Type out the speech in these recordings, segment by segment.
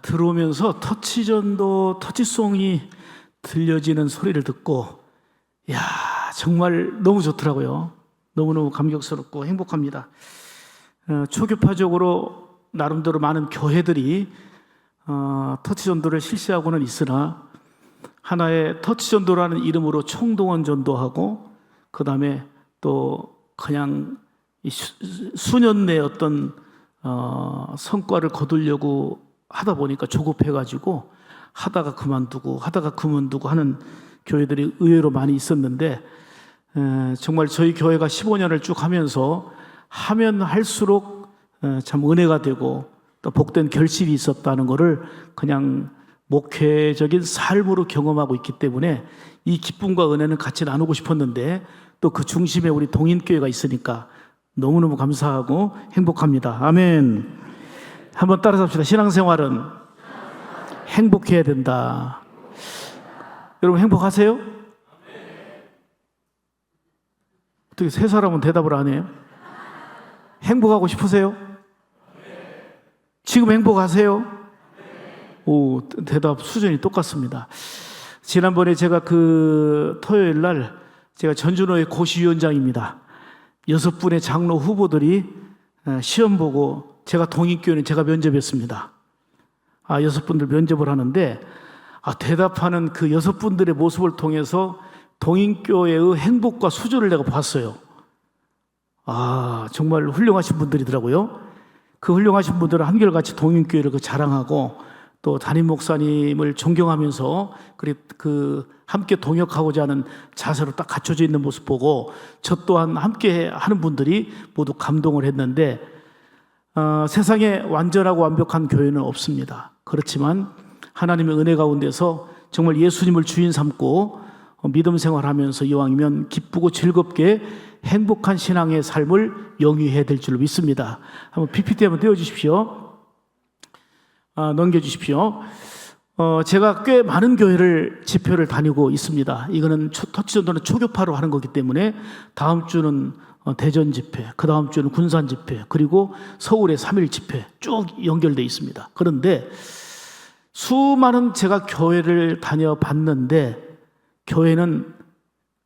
들어오면서 터치전도 터치송이 들려지는 소리를 듣고 야 정말 너무 좋더라고요. 너무너무 감격스럽고 행복합니다. 초교파적으로 나름대로 많은 교회들이 터치전도를 실시하고는 있으나 하나의 터치전도라는 이름으로 총동원 전도하고 그 다음에 또 그냥 수년 내 어떤 성과를 거두려고 하다 보니까 조급해가지고 하다가 그만두고 하는 교회들이 의외로 많이 있었는데 정말 저희 교회가 15년을 쭉 하면서 하면 할수록 참 은혜가 되고 또 복된 결실이 있었다는 것을 그냥 목회적인 삶으로 경험하고 있기 때문에 이 기쁨과 은혜는 같이 나누고 싶었는데 또 그 중심에 우리 동인교회가 있으니까 너무너무 감사하고 행복합니다. 아멘. 한번 따라서 합시다. 신앙생활은 행복해야 된다. 여러분 행복하세요? 어떻게 세 사람은 대답을 안 해요? 행복하고 싶으세요? 지금 행복하세요? 오, 대답 수준이 똑같습니다. 지난번에 제가 그 토요일 날 제가 전준호의 고시위원장입니다. 6분의 장로 후보들이 시험 보고 제가 동인교회는 제가 면접했습니다. 6분들 면접을 하는데 대답하는 그 6분들의 모습을 통해서 동인교회의 행복과 수준을 내가 봤어요. 정말 훌륭하신 분들이더라고요. 그 훌륭하신 분들은 한결같이 동인교회를 자랑하고 또 담임 목사님을 존경하면서 그 함께 동역하고자 하는 자세로 딱 갖춰져 있는 모습 보고 저 또한 함께 하는 분들이 모두 감동을 했는데 세상에 완전하고 완벽한 교회는 없습니다. 그렇지만 하나님의 은혜 가운데서 정말 예수님을 주인 삼고 믿음 생활하면서 이왕이면 기쁘고 즐겁게 행복한 신앙의 삶을 영위해야 될 줄로 믿습니다. 한번 PPT 한번 띄워주십시오. 넘겨주십시오. 제가 꽤 많은 교회를 집회를 다니고 있습니다. 이거는 터치전도는 초교파로 하는 거기 때문에 다음 주는 대전 집회, 그 다음 주는 군산 집회, 그리고 서울의 3일 집회 쭉 연결되어 있습니다. 그런데 수많은 제가 교회를 다녀봤는데 교회는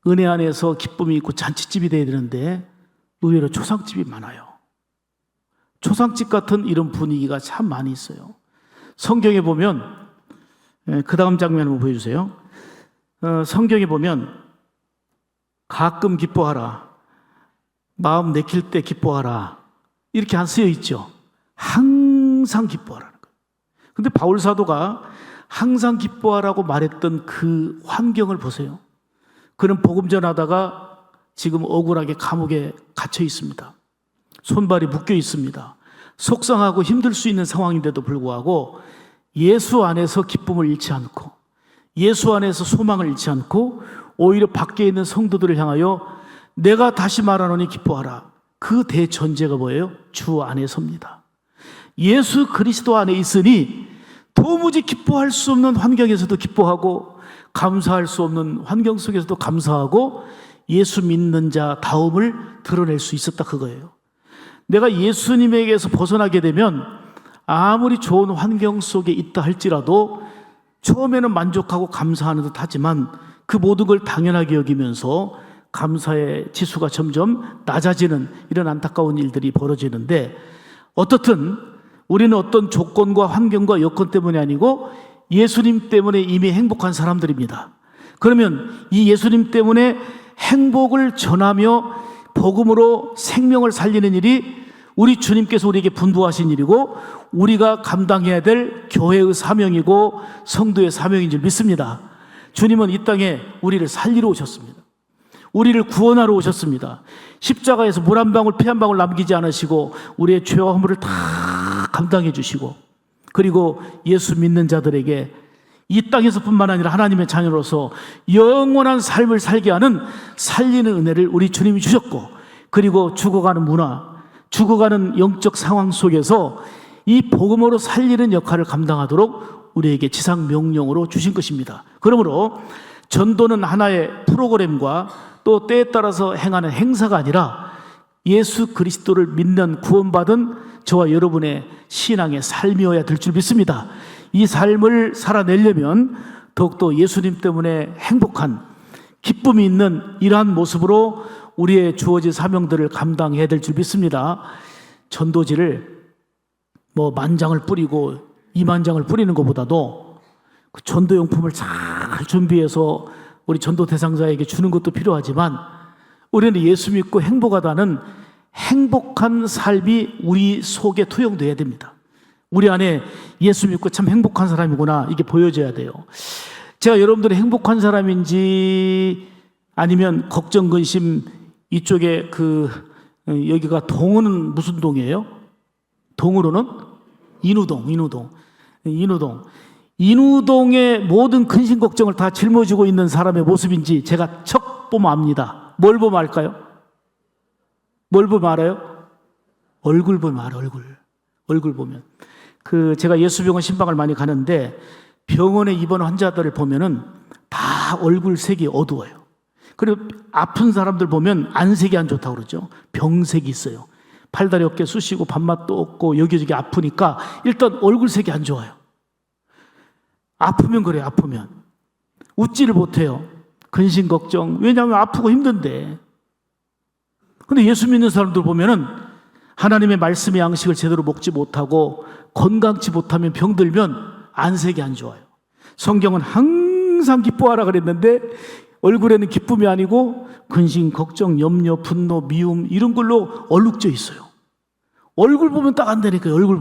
은혜 안에서 기쁨이 있고 잔치집이 돼야 되는데 의외로 초상집이 많아요. 초상집 같은 이런 분위기가 참 많이 있어요. 성경에 보면 그 다음 장면 한번 보여주세요. 성경에 보면 가끔 기뻐하라, 마음 내킬 때 기뻐하라 이렇게 안 쓰여 있죠. 항상 기뻐하라는 거예요. 근데 바울 사도가 항상 기뻐하라고 말했던 그 환경을 보세요. 그는 복음 전하다가 지금 억울하게 감옥에 갇혀 있습니다. 손발이 묶여 있습니다. 속상하고 힘들 수 있는 상황인데도 불구하고 예수 안에서 기쁨을 잃지 않고 예수 안에서 소망을 잃지 않고 오히려 밖에 있는 성도들을 향하여 내가 다시 말하노니 기뻐하라. 그 대전제가 뭐예요? 주 안에서입니다. 예수 그리스도 안에 있으니 도무지 기뻐할 수 없는 환경에서도 기뻐하고 감사할 수 없는 환경 속에서도 감사하고 예수 믿는 자 다움을 드러낼 수 있었다 그거예요. 내가 예수님에게서 벗어나게 되면 아무리 좋은 환경 속에 있다 할지라도 처음에는 만족하고 감사하는 듯 하지만 그 모든 걸 당연하게 여기면서 감사의 지수가 점점 낮아지는 이런 안타까운 일들이 벌어지는데 어떻든 우리는 어떤 조건과 환경과 여건 때문이 아니고 예수님 때문에 이미 행복한 사람들입니다. 그러면 이 예수님 때문에 행복을 전하며 복음으로 생명을 살리는 일이 우리 주님께서 우리에게 분부하신 일이고 우리가 감당해야 될 교회의 사명이고 성도의 사명인 줄 믿습니다. 주님은 이 땅에 우리를 살리러 오셨습니다. 우리를 구원하러 오셨습니다. 십자가에서 물 한 방울 피 한 방울 남기지 않으시고 우리의 죄와 허물을 다 감당해 주시고 그리고 예수 믿는 자들에게 이 땅에서뿐만 아니라 하나님의 자녀로서 영원한 삶을 살게 하는 살리는 은혜를 우리 주님이 주셨고 그리고 죽어가는 문화, 죽어가는 영적 상황 속에서 이 복음으로 살리는 역할을 감당하도록 우리에게 지상 명령으로 주신 것입니다. 그러므로 전도는 하나의 프로그램과 또 때에 따라서 행하는 행사가 아니라 예수 그리스도를 믿는 구원받은 저와 여러분의 신앙의 삶이어야 될 줄 믿습니다. 이 삶을 살아내려면 더욱더 예수님 때문에 행복한 기쁨이 있는 이러한 모습으로 우리의 주어진 사명들을 감당해야 될 줄 믿습니다. 전도지를 뭐 10,000장을 뿌리고 20,000장을 뿌리는 것보다도 그 전도용품을 잘 준비해서 우리 전도 대상자에게 주는 것도 필요하지만 우리는 예수 믿고 행복하다는 행복한 삶이 우리 속에 투영돼야 됩니다. 우리 안에 예수 믿고 참 행복한 사람이구나, 이게 보여져야 돼요. 제가 여러분들이 행복한 사람인지 아니면 걱정, 근심, 이쪽에 여기가 동은 무슨 동이에요? 동으로는 인우동의 모든 근심 걱정을 다 짊어지고 있는 사람의 모습인지 제가 척 보면 압니다. 뭘 보면 알까요? 뭘 보면 알아요? 얼굴 보면 알아요. 얼굴 보면. 제가 예수병원 신방을 많이 가는데 병원에 입원 환자들을 보면은 다 얼굴 색이 어두워요. 그리고 아픈 사람들 보면 안색이 안 좋다고 그러죠. 병색이 있어요. 팔다리 어깨 쑤시고 밥맛도 없고 여기저기 아프니까 일단 얼굴 색이 안 좋아요. 아프면 그래요. 아프면 웃지를 못해요. 근심 걱정. 왜냐하면 아프고 힘든데. 근데 예수 믿는 사람들 보면은 하나님의 말씀의 양식을 제대로 먹지 못하고 건강치 못하면 병들면 안색이 안 좋아요. 성경은 항상 기뻐하라 그랬는데 얼굴에는 기쁨이 아니고 근심, 걱정, 염려, 분노, 미움 이런 걸로 얼룩져 있어요. 얼굴 보면 딱 안 되니까요. 얼굴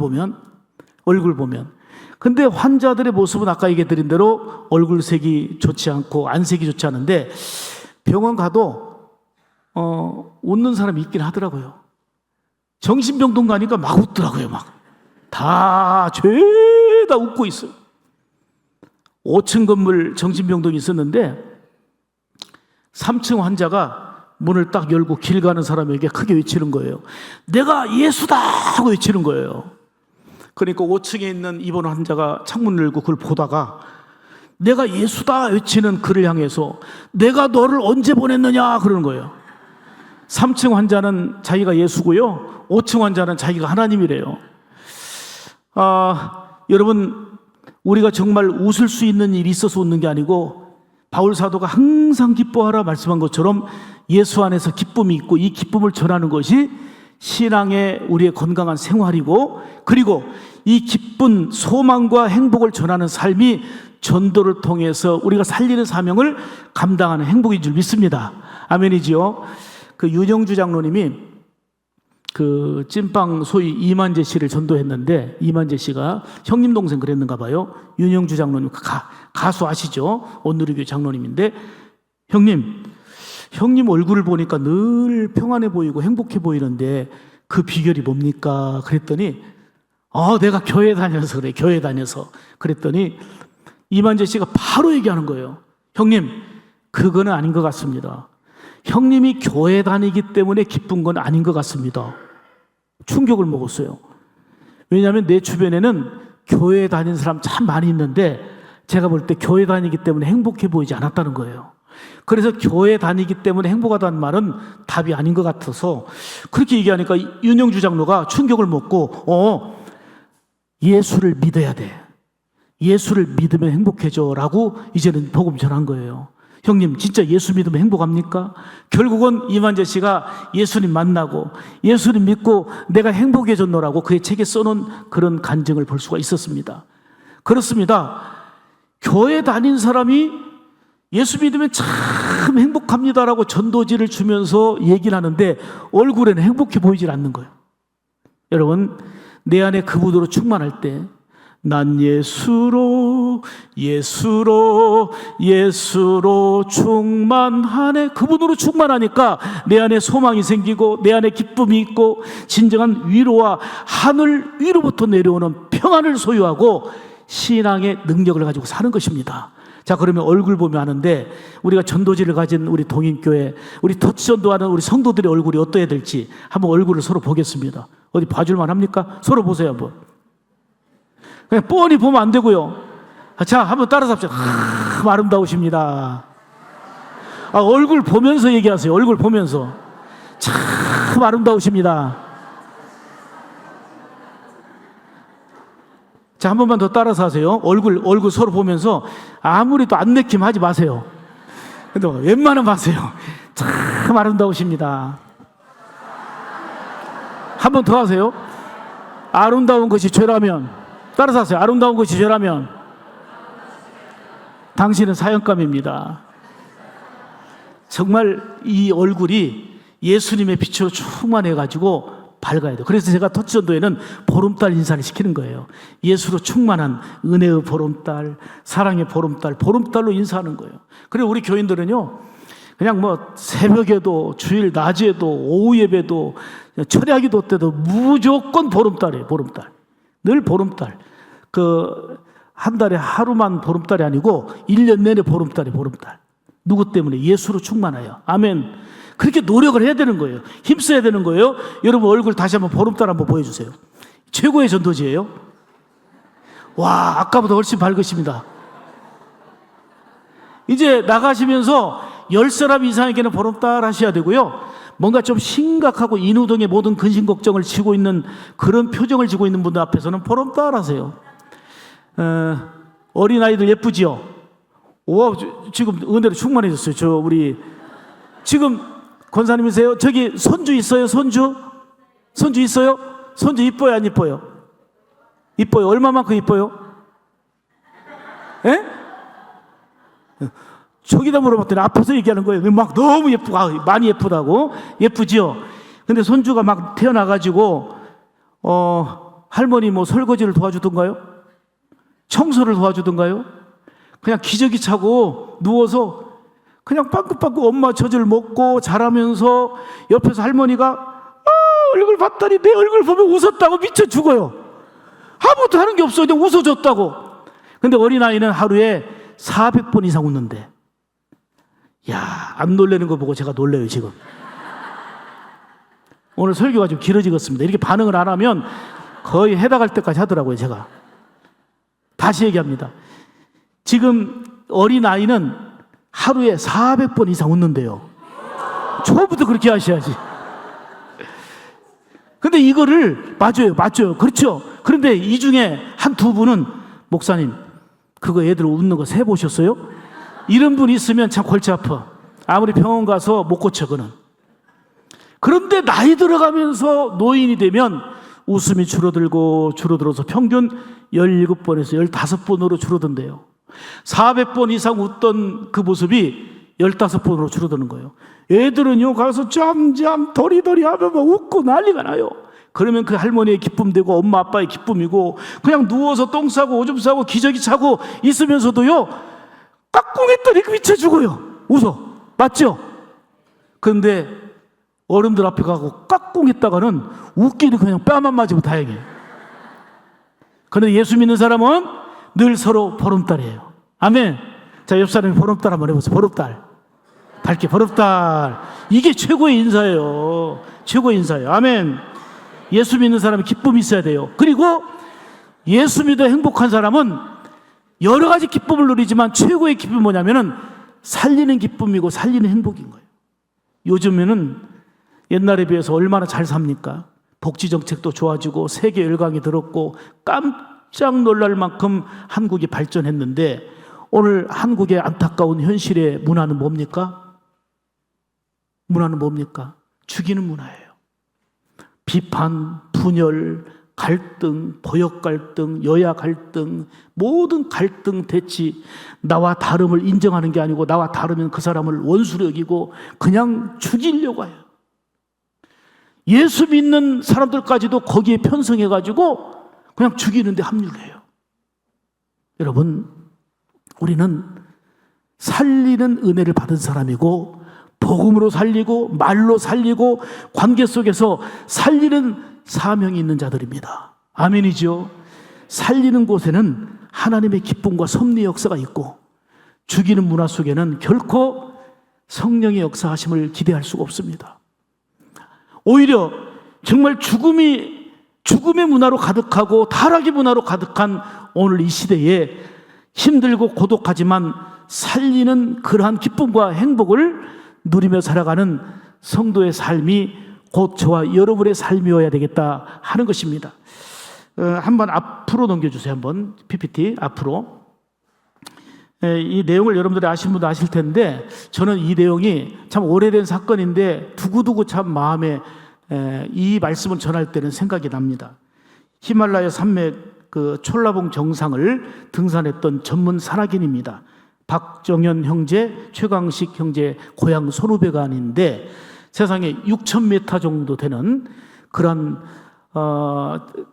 보면. 근데 환자들의 모습은 아까 얘기 드린 대로 얼굴색이 좋지 않고 안색이 좋지 않은데 병원 가도 웃는 사람이 있긴 하더라고요. 정신병동 가니까 막 웃더라고요. 다 죄다 웃고 있어요. 5층 건물 정신병동이 있었는데 3층 환자가 문을 딱 열고 길 가는 사람에게 크게 외치는 거예요. 내가 예수다 하고 외치는 거예요. 그러니까 5층에 있는 입원 환자가 창문을 열고 그걸 보다가 내가 예수다 외치는 그를 향해서 내가 너를 언제 보냈느냐 그러는 거예요. 3층 환자는 자기가 예수고요, 5층 환자는 자기가 하나님이래요. 여러분, 우리가 정말 웃을 수 있는 일이 있어서 웃는 게 아니고 바울 사도가 항상 기뻐하라 말씀한 것처럼 예수 안에서 기쁨이 있고 이 기쁨을 전하는 것이 신앙의 우리의 건강한 생활이고, 그리고 이 기쁜 소망과 행복을 전하는 삶이 전도를 통해서 우리가 살리는 사명을 감당하는 행복인 줄 믿습니다. 아멘이지요. 윤영주 장로님이 찐빵 소위 이만재 씨를 전도했는데, 이만재 씨가 형님 동생 그랬는가 봐요. 윤영주 장로님 가수 아시죠? 온누리교회 장로님인데, 형님 얼굴을 보니까 늘 평안해 보이고 행복해 보이는데 그 비결이 뭡니까? 그랬더니 내가 교회 다녀서 그래. 교회 다녀서. 그랬더니 이만재 씨가 바로 얘기하는 거예요. 형님, 그거는 아닌 것 같습니다. 형님이 교회 다니기 때문에 기쁜 건 아닌 것 같습니다. 충격을 먹었어요. 왜냐하면 내 주변에는 교회 다니는 사람 참 많이 있는데 제가 볼 때 교회 다니기 때문에 행복해 보이지 않았다는 거예요. 그래서 교회 다니기 때문에 행복하다는 말은 답이 아닌 것 같아서 그렇게 얘기하니까 윤영주 장로가 충격을 먹고 예수를 믿어야 돼. 예수를 믿으면 행복해져 라고 이제는 복음 전한 거예요. 형님, 진짜 예수 믿으면 행복합니까? 결국은 이만재 씨가 예수님 만나고 예수님 믿고 내가 행복해졌노라고 그의 책에 써놓은 그런 간증을 볼 수가 있었습니다. 그렇습니다. 교회 다닌 사람이 예수 믿으면 참 행복합니다라고 전도지를 주면서 얘기를 하는데 얼굴에는 행복해 보이질 않는 거예요. 여러분, 내 안에 그분으로 충만할 때 난 예수로 충만하네. 그분으로 충만하니까 내 안에 소망이 생기고 내 안에 기쁨이 있고 진정한 위로와 하늘 위로부터 내려오는 평안을 소유하고 신앙의 능력을 가지고 사는 것입니다. 자, 그러면 얼굴 보면 아는데 우리가 전도지를 가진 우리 동인교회, 우리 터치전도하는 우리 성도들의 얼굴이 어떠해야 될지 한번 얼굴을 서로 보겠습니다. 어디 봐줄만 합니까? 서로 보세요. 한번. 그냥 뻔히 보면 안 되고요. 자, 한번 따라서 합시다. 아름다우십니다. 얼굴 보면서 얘기하세요. 얼굴 보면서. 참 아름다우십니다. 자, 한 번만 더 따라서 하세요. 얼굴 서로 보면서 아무리 또 안 내킴 하지 마세요. 근데 웬만하면 하세요. 참 아름다우십니다. 한 번 더 하세요. 아름다운 것이 죄라면, 따라서 하세요. 아름다운 것이 죄라면 당신은 사형감입니다. 정말 이 얼굴이 예수님의 빛으로 충만해가지고 밝아야 돼요. 그래서 제가 터치전도에는 보름달 인사를 시키는 거예요. 예수로 충만한 은혜의 보름달, 사랑의 보름달, 보름달로 인사하는 거예요. 그리고 우리 교인들은요, 그냥 뭐 새벽에도, 주일 낮에도, 오후 예배도, 철야기도 때도 무조건 보름달이에요. 보름달. 늘 보름달. 한 달에 하루만 보름달이 아니고 1년 내내 보름달이에요. 보름달. 누구 때문에? 예수로 충만해요. 아멘. 그렇게 노력을 해야 되는 거예요. 힘써야 되는 거예요. 여러분 얼굴 다시 한번 보름달 한번 보여주세요. 최고의 전도지예요. 와, 아까보다 훨씬 밝으십니다. 이제 나가시면서 10사람 이상에게는 보름달 하셔야 되고요. 뭔가 좀 심각하고 인후등의 모든 근심 걱정을 지고 있는 그런 표정을 지고 있는 분들 앞에서는 보름달 하세요. 어린아이들 예쁘지요? 와, 지금 은혜로 충만해졌어요. 지금 권사님이세요? 저기 손주 있어요? 손주 있어요? 손주 이뻐요? 안 이뻐요? 이뻐요. 얼마만큼 이뻐요? 예? 저기다 물어봤더니 앞에서 얘기하는 거예요. 막 너무 예쁘고, 많이 예쁘다고. 예쁘지요? 근데 손주가 막 태어나가지고, 할머니 뭐 설거지를 도와주던가요? 청소를 도와주던가요? 그냥 기저귀 차고 누워서 그냥 빵긋빵긋 엄마 젖을 먹고 자라면서 옆에서 할머니가 얼굴 봤더니 내 얼굴 보면 웃었다고 미쳐 죽어요. 아무것도 하는 게 없어. 그냥 웃어줬다고. 근데 어린아이는 하루에 400번 이상 웃는데, 야, 안 놀라는 거 보고 제가 놀래요 지금. 오늘 설교가 좀 길어지겠습니다. 이렇게 반응을 안 하면 거의 해당할 때까지 하더라고요. 제가 다시 얘기합니다. 지금 어린아이는 하루에 400번 이상 웃는데요. 처음부터 그렇게 하셔야지. 근데 이거를 맞아요. 그렇죠. 그런데 이 중에 한 두 분은 목사님, 그거 애들 웃는 거 세보셨어요? 이런 분 있으면 참 골치 아파. 아무리 병원 가서 못 고쳐, 그는. 그런데 나이 들어가면서 노인이 되면 웃음이 줄어들어서 평균 17번에서 15번으로 줄어든대요. 400번 이상 웃던 그 모습이 15번으로 줄어드는 거예요. 애들은요, 가서 짬짬 도리도리 하면 막 웃고 난리가 나요. 그러면 그 할머니의 기쁨 되고 엄마 아빠의 기쁨이고, 그냥 누워서 똥 싸고 오줌 싸고 기저귀 차고 있으면서도요, 깍꿍했더니 미쳐 죽어요. 웃어. 맞죠? 그런데 어른들 앞에 가고 깍꿍했다가는 웃기는 그냥 뺨만 맞으면 다행이에요. 그런데 예수 믿는 사람은 늘 서로 보름달이에요. 아멘. 자, 옆 사람이 보름달 한번 해보세요. 보름달. 밝게 보름달. 이게 최고의 인사예요. 최고의 인사예요. 아멘. 예수 믿는 사람은 기쁨이 있어야 돼요. 그리고 예수 믿어 행복한 사람은 여러 가지 기쁨을 누리지만 최고의 기쁨이 뭐냐면은 살리는 기쁨이고 살리는 행복인 거예요. 요즘에는 옛날에 비해서 얼마나 잘 삽니까? 복지 정책도 좋아지고 세계 열강이 들었고 깜짝 놀랄 만큼 한국이 발전했는데, 오늘 한국의 안타까운 현실의 문화는 뭡니까? 문화는 뭡니까? 죽이는 문화예요. 비판, 분열, 갈등, 보역 갈등, 여야 갈등, 모든 갈등, 대치, 나와 다름을 인정하는 게 아니고 나와 다르면 그 사람을 원수로 여기고 그냥 죽이려고 해요. 예수 믿는 사람들까지도 거기에 편성해가지고 그냥 죽이는데 합류해요. 여러분, 우리는 살리는 은혜를 받은 사람이고, 복음으로 살리고 말로 살리고 관계 속에서 살리는 사명이 있는 자들입니다. 아멘이죠. 살리는 곳에는 하나님의 기쁨과 섭리의 역사가 있고, 죽이는 문화 속에는 결코 성령의 역사하심을 기대할 수가 없습니다. 오히려 정말 죽음의 문화로 가득하고 타락의 문화로 가득한 오늘 이 시대에 힘들고 고독하지만 살리는 그러한 기쁨과 행복을 누리며 살아가는 성도의 삶이 곧 저와 여러분의 삶이어야 되겠다 하는 것입니다. 한번 앞으로 넘겨주세요. 한번 PPT 앞으로. 이 내용을 여러분들이 아시는 분도 아실 텐데, 저는 이 내용이 참 오래된 사건인데 두고두고 참 마음에 이 말씀을 전할 때는 생각이 납니다. 히말라야 산맥 그 촐라봉 정상을 등산했던 전문 산악인입니다. 박정현 형제, 최광식 형제 고향 손후배간인데 세상에 6,000m 정도 되는 그런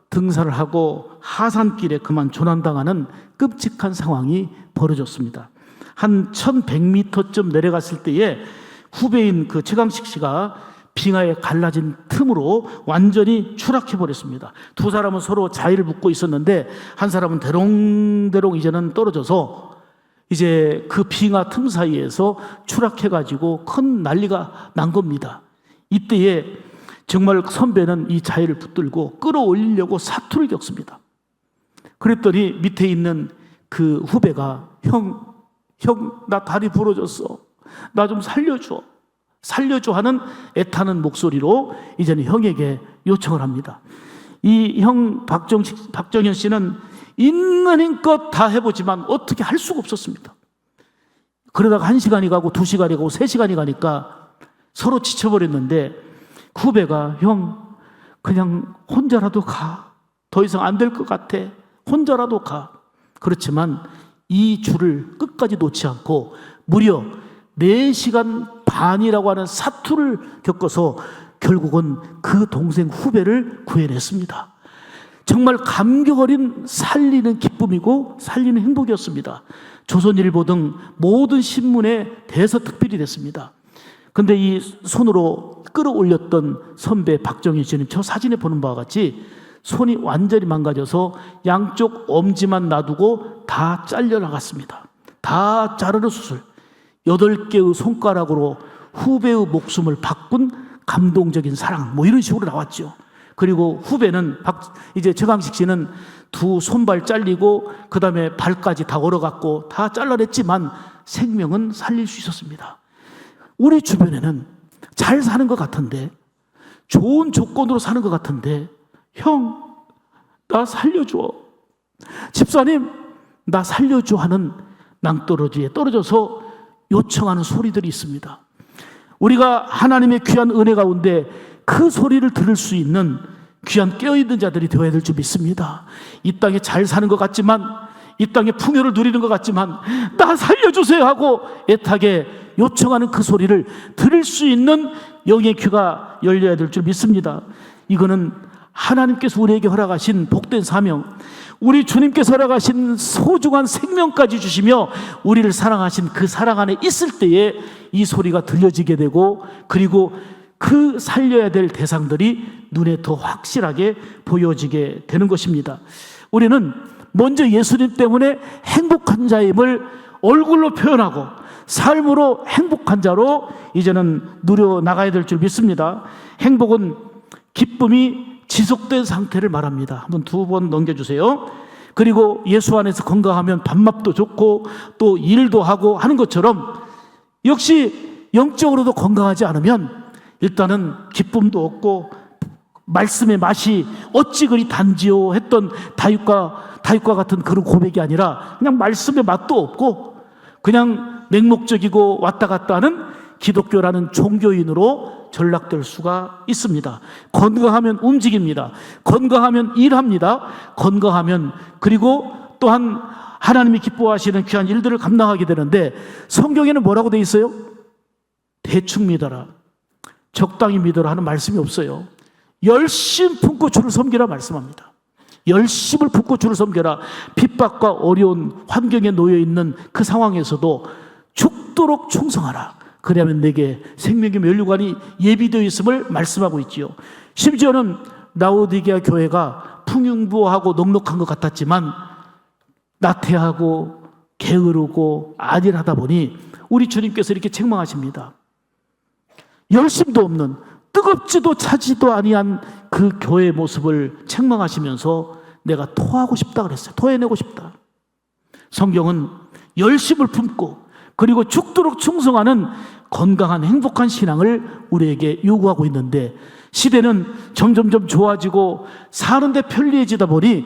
등산을 하고 하산길에 그만 조난당하는 끔찍한 상황이 벌어졌습니다. 한 1,100m쯤 내려갔을 때에 후배인 그 최광식 씨가 빙하에 갈라진 틈으로 완전히 추락해 버렸습니다. 두 사람은 서로 자의를 붙고 있었는데 한 사람은 대롱대롱 이제는 떨어져서 이제 그 빙하 틈 사이에서 추락해 가지고 큰 난리가 난 겁니다. 이때에 정말 선배는 이 자의를 붙들고 끌어올리려고 사투를 겪습니다. 그랬더니 밑에 있는 그 후배가 형, 나 다리 부러졌어. 나 좀 살려줘 하는 애타는 목소리로 이제는 형에게 요청을 합니다. 이 형 박정현 씨는 있는 힘껏 다 해보지만 어떻게 할 수가 없었습니다. 그러다가 1시간이 가고 2시간이 가고 3시간이 가니까 서로 지쳐버렸는데 후배가 형 그냥 혼자라도 가. 더 이상 안 될 것 같아. 혼자라도 가. 그렇지만 이 줄을 끝까지 놓지 않고 무려 4시간 반이라고 하는 사투를 겪어서 결국은 그 동생 후배를 구해냈습니다. 정말 감격 어린 살리는 기쁨이고 살리는 행복이었습니다. 조선일보 등 모든 신문에 대서특필이 됐습니다. 근데 이 손으로 끌어올렸던 선배 박정희 씨는 저 사진에 보는 바와 같이 손이 완전히 망가져서 양쪽 엄지만 놔두고 다 잘려나갔습니다. 다 자르는 수술. 8개의 손가락으로 후배의 목숨을 바꾼 감동적인 사랑, 뭐 이런 식으로 나왔죠. 그리고 후배는 이제 최광식 씨는 두 손발 잘리고 그 다음에 발까지 다 얼어갔고 다 잘라냈지만 생명은 살릴 수 있었습니다. 우리 주변에는 잘 사는 것 같은데, 좋은 조건으로 사는 것 같은데, 형, 나 살려줘. 집사님, 나 살려줘 하는 낭떠러지에 떨어져서 요청하는 소리들이 있습니다. 우리가 하나님의 귀한 은혜 가운데 그 소리를 들을 수 있는 귀한 깨어있는 자들이 되어야 될 줄 믿습니다. 이 땅에 잘 사는 것 같지만, 이 땅에 풍요를 누리는 것 같지만 나 살려주세요 하고 애타게 요청하는 그 소리를 들을 수 있는 영의 귀가 열려야 될 줄 믿습니다. 이거는 하나님께서 우리에게 허락하신 복된 사명, 우리 주님께서 허락하신 소중한 생명까지 주시며 우리를 사랑하신 그 사랑 안에 있을 때에 이 소리가 들려지게 되고, 그리고 그 살려야 될 대상들이 눈에 더 확실하게 보여지게 되는 것입니다. 우리는 먼저 예수님 때문에 행복한 자임을 얼굴로 표현하고 삶으로 행복한 자로 이제는 누려나가야 될 줄 믿습니다. 행복은 기쁨이 지속된 상태를 말합니다. 한번 2번 넘겨주세요. 그리고 예수 안에서 건강하면 밥맛도 좋고 또 일도 하고 하는 것처럼, 역시 영적으로도 건강하지 않으면 일단은 기쁨도 없고 말씀의 맛이 어찌 그리 단지요 했던 다윗과 같은 그런 고백이 아니라 그냥 말씀의 맛도 없고 그냥 맹목적이고 왔다 갔다 하는 기독교라는 종교인으로 전락될 수가 있습니다. 건강하면 움직입니다. 건강하면 일합니다. 건강하면 그리고 또한 하나님이 기뻐하시는 귀한 일들을 감당하게 되는데, 성경에는 뭐라고 돼 있어요? 대충 믿어라, 적당히 믿어라 하는 말씀이 없어요. 열심 품고 주를 섬기라 말씀합니다. 열심을 품고 주를 섬겨라. 핍박과 어려운 환경에 놓여 있는 그 상황에서도 죽도록 충성하라. 그러면 내게 생명의 면류관이 예비되어 있음을 말씀하고 있지요. 심지어는 라오디게아 교회가 풍요부하고 넉넉한 것 같았지만 나태하고 게으르고 안일하다 보니 우리 주님께서 이렇게 책망하십니다. 열심도 없는, 뜨겁지도 차지도 아니한 그 교회의 모습을 책망하시면서 내가 토하고 싶다 그랬어요. 토해내고 싶다. 성경은 열심을 품고 그리고 죽도록 충성하는 건강한 행복한 신앙을 우리에게 요구하고 있는데, 시대는 점점점 좋아지고 사는데 편리해지다 보니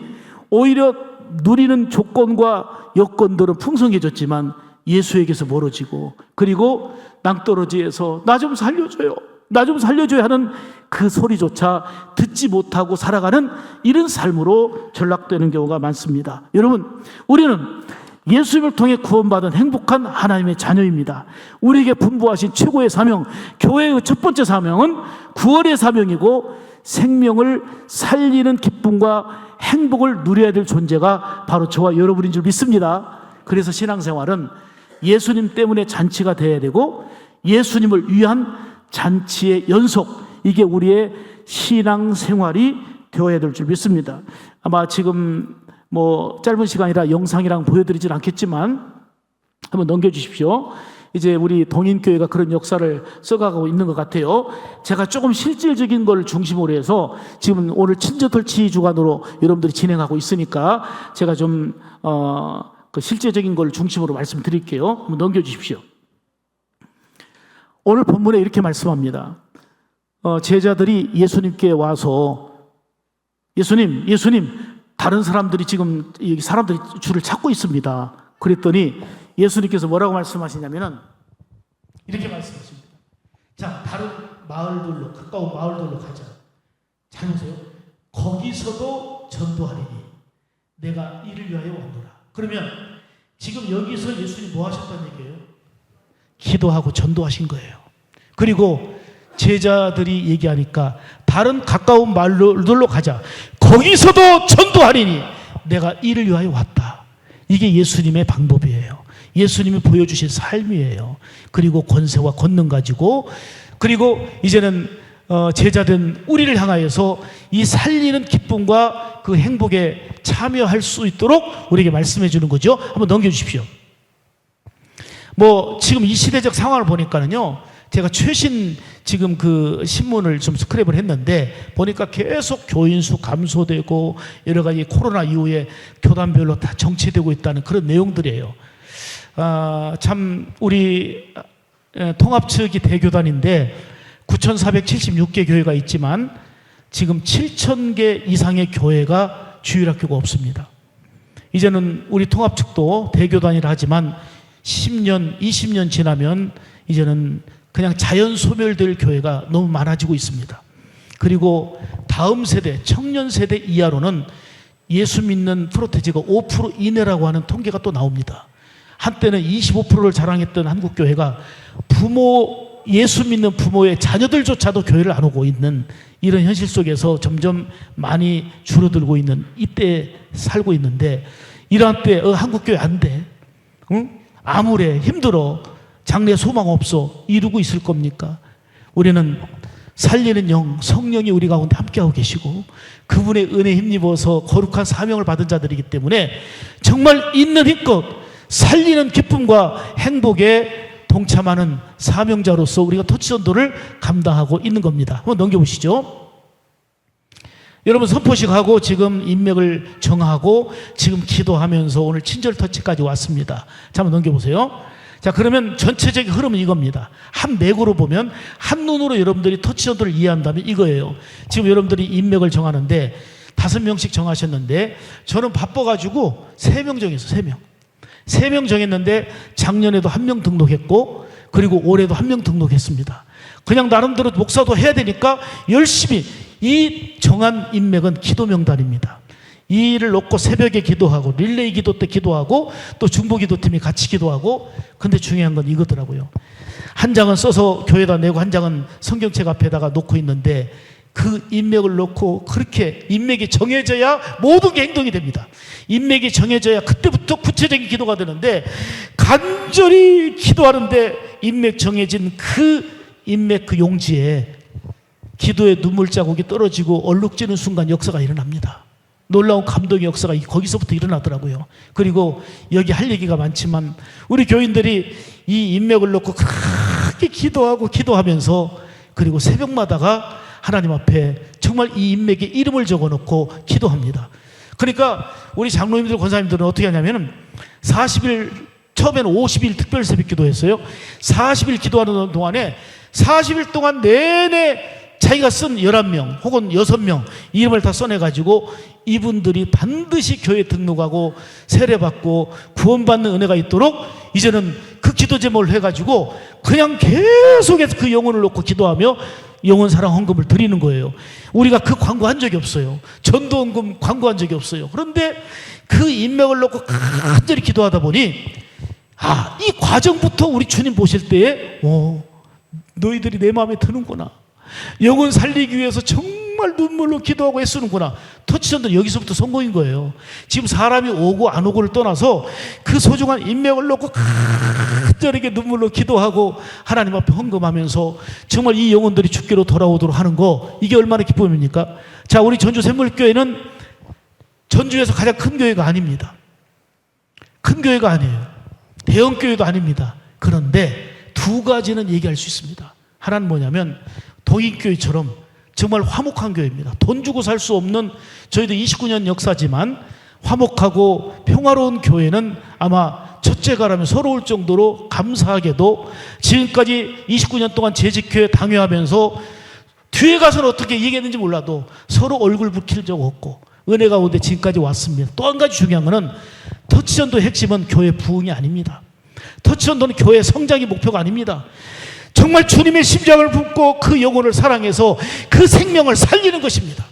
오히려 누리는 조건과 여건들은 풍성해졌지만 예수에게서 멀어지고, 그리고 낭떠러지에서 나 좀 살려줘요, 나 좀 살려줘야 하는 그 소리조차 듣지 못하고 살아가는 이런 삶으로 전락되는 경우가 많습니다. 여러분, 우리는 예수님을 통해 구원받은 행복한 하나님의 자녀입니다. 우리에게 분부하신 최고의 사명, 교회의 첫 번째 사명은 구원의 사명이고, 생명을 살리는 기쁨과 행복을 누려야 될 존재가 바로 저와 여러분인 줄 믿습니다. 그래서 신앙생활은 예수님 때문에 잔치가 되어야 되고, 예수님을 위한 잔치의 연속, 이게 우리의 신앙생활이 되어야 될 줄 믿습니다. 아마 지금 짧은 시간이라 영상이랑 보여드리진 않겠지만 한번 넘겨주십시오. 이제 우리 동인교회가 그런 역사를 써가고 있는 것 같아요. 제가 조금 실질적인 걸 중심으로 해서 지금 오늘 친저털치 주간으로 여러분들이 진행하고 있으니까 제가 좀 그 실제적인 걸 중심으로 말씀드릴게요. 한번 넘겨주십시오. 오늘 본문에 이렇게 말씀합니다. 제자들이 예수님께 와서 예수님, 다른 사람들이 지금 사람들이 주를 찾고 있습니다. 그랬더니 예수님께서 뭐라고 말씀하시냐면은 이렇게 말씀하십니다. 자, 다른 마을들로, 가까운 마을들로 가자. 잘 보세요. 거기서도 전도하리니 내가 이를 위하여 왔노라. 그러면 지금 여기서 예수님이 뭐 하셨다는 얘기예요? 기도하고 전도하신 거예요. 그리고 제자들이 얘기하니까 다른 가까운 마을들로 가자. 거기서도 전도하리니 내가 이를 위하여 왔다. 이게 예수님의 방법이에요. 예수님이 보여주신 삶이에요. 그리고 권세와 권능 가지고, 그리고 이제는 제자된 우리를 향하여서 이 살리는 기쁨과 그 행복에 참여할 수 있도록 우리에게 말씀해 주는 거죠. 한번 넘겨주십시오. 지금 이 시대적 상황을 보니까는요, 제가 최신 지금 그 신문을 좀 스크랩을 했는데 보니까 계속 교인 수 감소되고 여러 가지 코로나 이후에 교단별로 다 정체되고 있다는 그런 내용들이에요. 참 우리 통합 측이 대교단인데 9,476개 교회가 있지만 지금 7,000개 이상의 교회가 주일학교가 없습니다. 이제는 우리 통합 측도 대교단이라 하지만 10년, 20년 지나면 이제는 그냥 자연 소멸될 교회가 너무 많아지고 있습니다. 그리고 다음 세대, 청년 세대 이하로는 예수 믿는 프로테지가 5% 이내라고 하는 통계가 또 나옵니다. 한때는 25%를 자랑했던 한국교회가 예수 믿는 부모의 자녀들조차도 교회를 안 오고 있는 이런 현실 속에서 점점 많이 줄어들고 있는 이때에 살고 있는데, 이러한 때 한국교회 안 돼, 응? 암울해, 힘들어, 장래 소망 없어, 이루고 있을 겁니까? 우리는 살리는 영, 성령이 우리 가운데 함께하고 계시고 그분의 은혜에 힘입어서 거룩한 사명을 받은 자들이기 때문에 정말 있는 힘껏 살리는 기쁨과 행복에 동참하는 사명자로서 우리가 터치전도를 감당하고 있는 겁니다. 한번 넘겨보시죠. 여러분, 선포식하고 지금 인맥을 정하고 지금 기도하면서 오늘 친절 터치까지 왔습니다. 자, 한번 넘겨보세요. 자, 그러면 전체적인 흐름은 이겁니다. 한 맥으로 보면, 한 눈으로 여러분들이 터치전도를 이해한다면 이거예요. 지금 여러분들이 인맥을 정하는데 5명씩 정하셨는데 저는 바빠가지고 3명 정했어요. 3명 정했는데 작년에도 1명 등록했고 그리고 올해도 1명 등록했습니다. 그냥 나름대로 목사도 해야 되니까 열심히, 이 정한 인맥은 기도 명단입니다. 이 일을 놓고 새벽에 기도하고 릴레이 기도 때 기도하고 또 중보기도팀이 같이 기도하고, 근데 중요한 건 이거더라고요. 한 장은 써서 교회에다 내고 한 장은 성경책 앞에다가 놓고 있는데 그 인맥을 놓고 그렇게 인맥이 정해져야 모든 게 행동이 됩니다. 인맥이 정해져야 그때부터 구체적인 기도가 되는데, 간절히 기도하는데 인맥 정해진 그 인맥 그 용지에 기도의 눈물 자국이 떨어지고 얼룩지는 순간 역사가 일어납니다. 놀라운 감동의 역사가 거기서부터 일어나더라고요. 그리고 여기 할 얘기가 많지만 우리 교인들이 이 인맥을 놓고 그렇게 기도하면서 그리고 새벽마다가 하나님 앞에 정말 이 인맥에 이름을 적어놓고 기도합니다. 그러니까 우리 장로님들, 권사님들은 어떻게 하냐면은 40일, 처음에는 50일 특별 새벽 기도했어요. 40일 기도하는 동안에 40일 동안 내내 자기가 쓴 11명 혹은 6명 이름을 다 써내가지고 이분들이 반드시 교회에 등록하고 세례받고 구원받는 은혜가 있도록 이제는 그 기도 제목을 해가지고 그냥 계속해서 그 영혼을 놓고 기도하며 영혼 사랑 헌금을 드리는 거예요. 우리가 그 광고한 적이 없어요. 전도 헌금 광고한 적이 없어요. 그런데 그 인맥을 놓고 간절히 기도하다 보니 이 과정부터 우리 주님 보실 때에 너희들이 내 마음에 드는구나. 영혼 살리기 위해서 정말 눈물로 기도하고 애쓰는구나. 터치전도 여기서부터 성공인 거예요. 지금 사람이 오고 안 오고를 떠나서 그 소중한 인맥을 놓고 간절하게 눈물로 기도하고 하나님 앞에 헌금하면서 정말 이 영혼들이 주께로 돌아오도록 하는 거, 이게 얼마나 기쁨입니까? 자, 우리 전주 샘물교회는 전주에서 가장 큰 교회가 아닙니다. 큰 교회가 아니에요. 대형 교회도 아닙니다. 그런데 두 가지는 얘기할 수 있습니다. 하나는 뭐냐면 동익교회처럼 정말 화목한 교회입니다. 돈 주고 살 수 없는, 저희도 29년 역사지만 화목하고 평화로운 교회는 아마 첫째가라면 서러울 정도로 감사하게도 지금까지 29년 동안 재직교회 당회하면서 뒤에 가서는 어떻게 얘기했는지 몰라도 서로 얼굴 붉힐 적 없고 은혜 가운데 지금까지 왔습니다. 또 한 가지 중요한 것은 터치전도의 핵심은 교회 부흥이 아닙니다. 터치전도는 교회 성장이 목표가 아닙니다. 정말 주님의 심장을 붓고 그 영혼을 사랑해서 그 생명을 살리는 것입니다.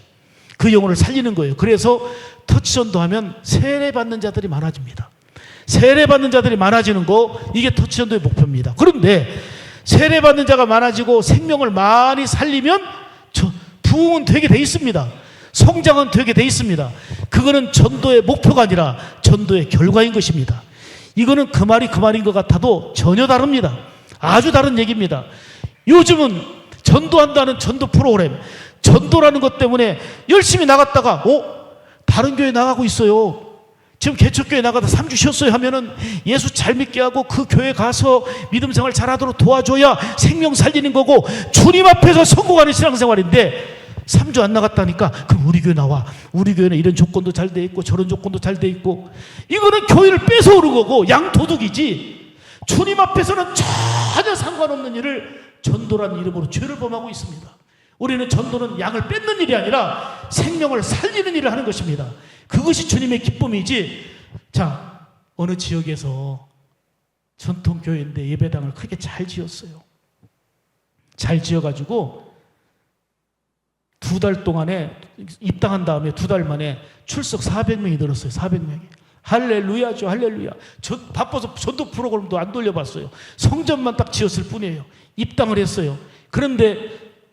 그 영혼을 살리는 거예요. 그래서 터치전도 하면 세례받는 자들이 많아집니다. 세례받는 자들이 많아지는 거, 이게 터치전도의 목표입니다. 그런데 세례받는 자가 많아지고 생명을 많이 살리면 부흥은 되게 돼 있습니다. 성장은 되게 돼 있습니다. 그거는 전도의 목표가 아니라 전도의 결과인 것입니다. 이거는 그 말이 그 말인 것 같아도 전혀 다릅니다. 아주 다른 얘기입니다. 요즘은 전도한다는 전도 프로그램, 전도라는 것 때문에 열심히 나갔다가 다른 교회 나가고 있어요. 지금 개척교회 나가다 3주 쉬었어요 하면은 예수 잘 믿게 하고 그 교회 가서 믿음 생활 잘하도록 도와줘야 생명 살리는 거고 주님 앞에서 성공하는 신앙생활인데 3주 안 나갔다니까 그럼 우리 교회 나와. 우리 교회는 이런 조건도 잘 돼 있고 저런 조건도 잘 돼 있고. 이거는 교회를 뺏어오는 거고 양도둑이지. 주님 앞에서는 전혀 상관없는 일을 전도라는 이름으로 죄를 범하고 있습니다. 우리는 전도는 양을 뺏는 일이 아니라 생명을 살리는 일을 하는 것입니다. 그것이 주님의 기쁨이지. 자, 어느 지역에서 전통교회인데 예배당을 크게 잘 지었어요. 잘 지어가지고 2달 동안에 입당한 다음에 2달 만에 출석 400명이 늘었어요. 400명이. 할렐루야죠. 할렐루야. 바빠서 전도 프로그램도 안 돌려봤어요. 성전만 딱 지었을 뿐이에요. 입당을 했어요. 그런데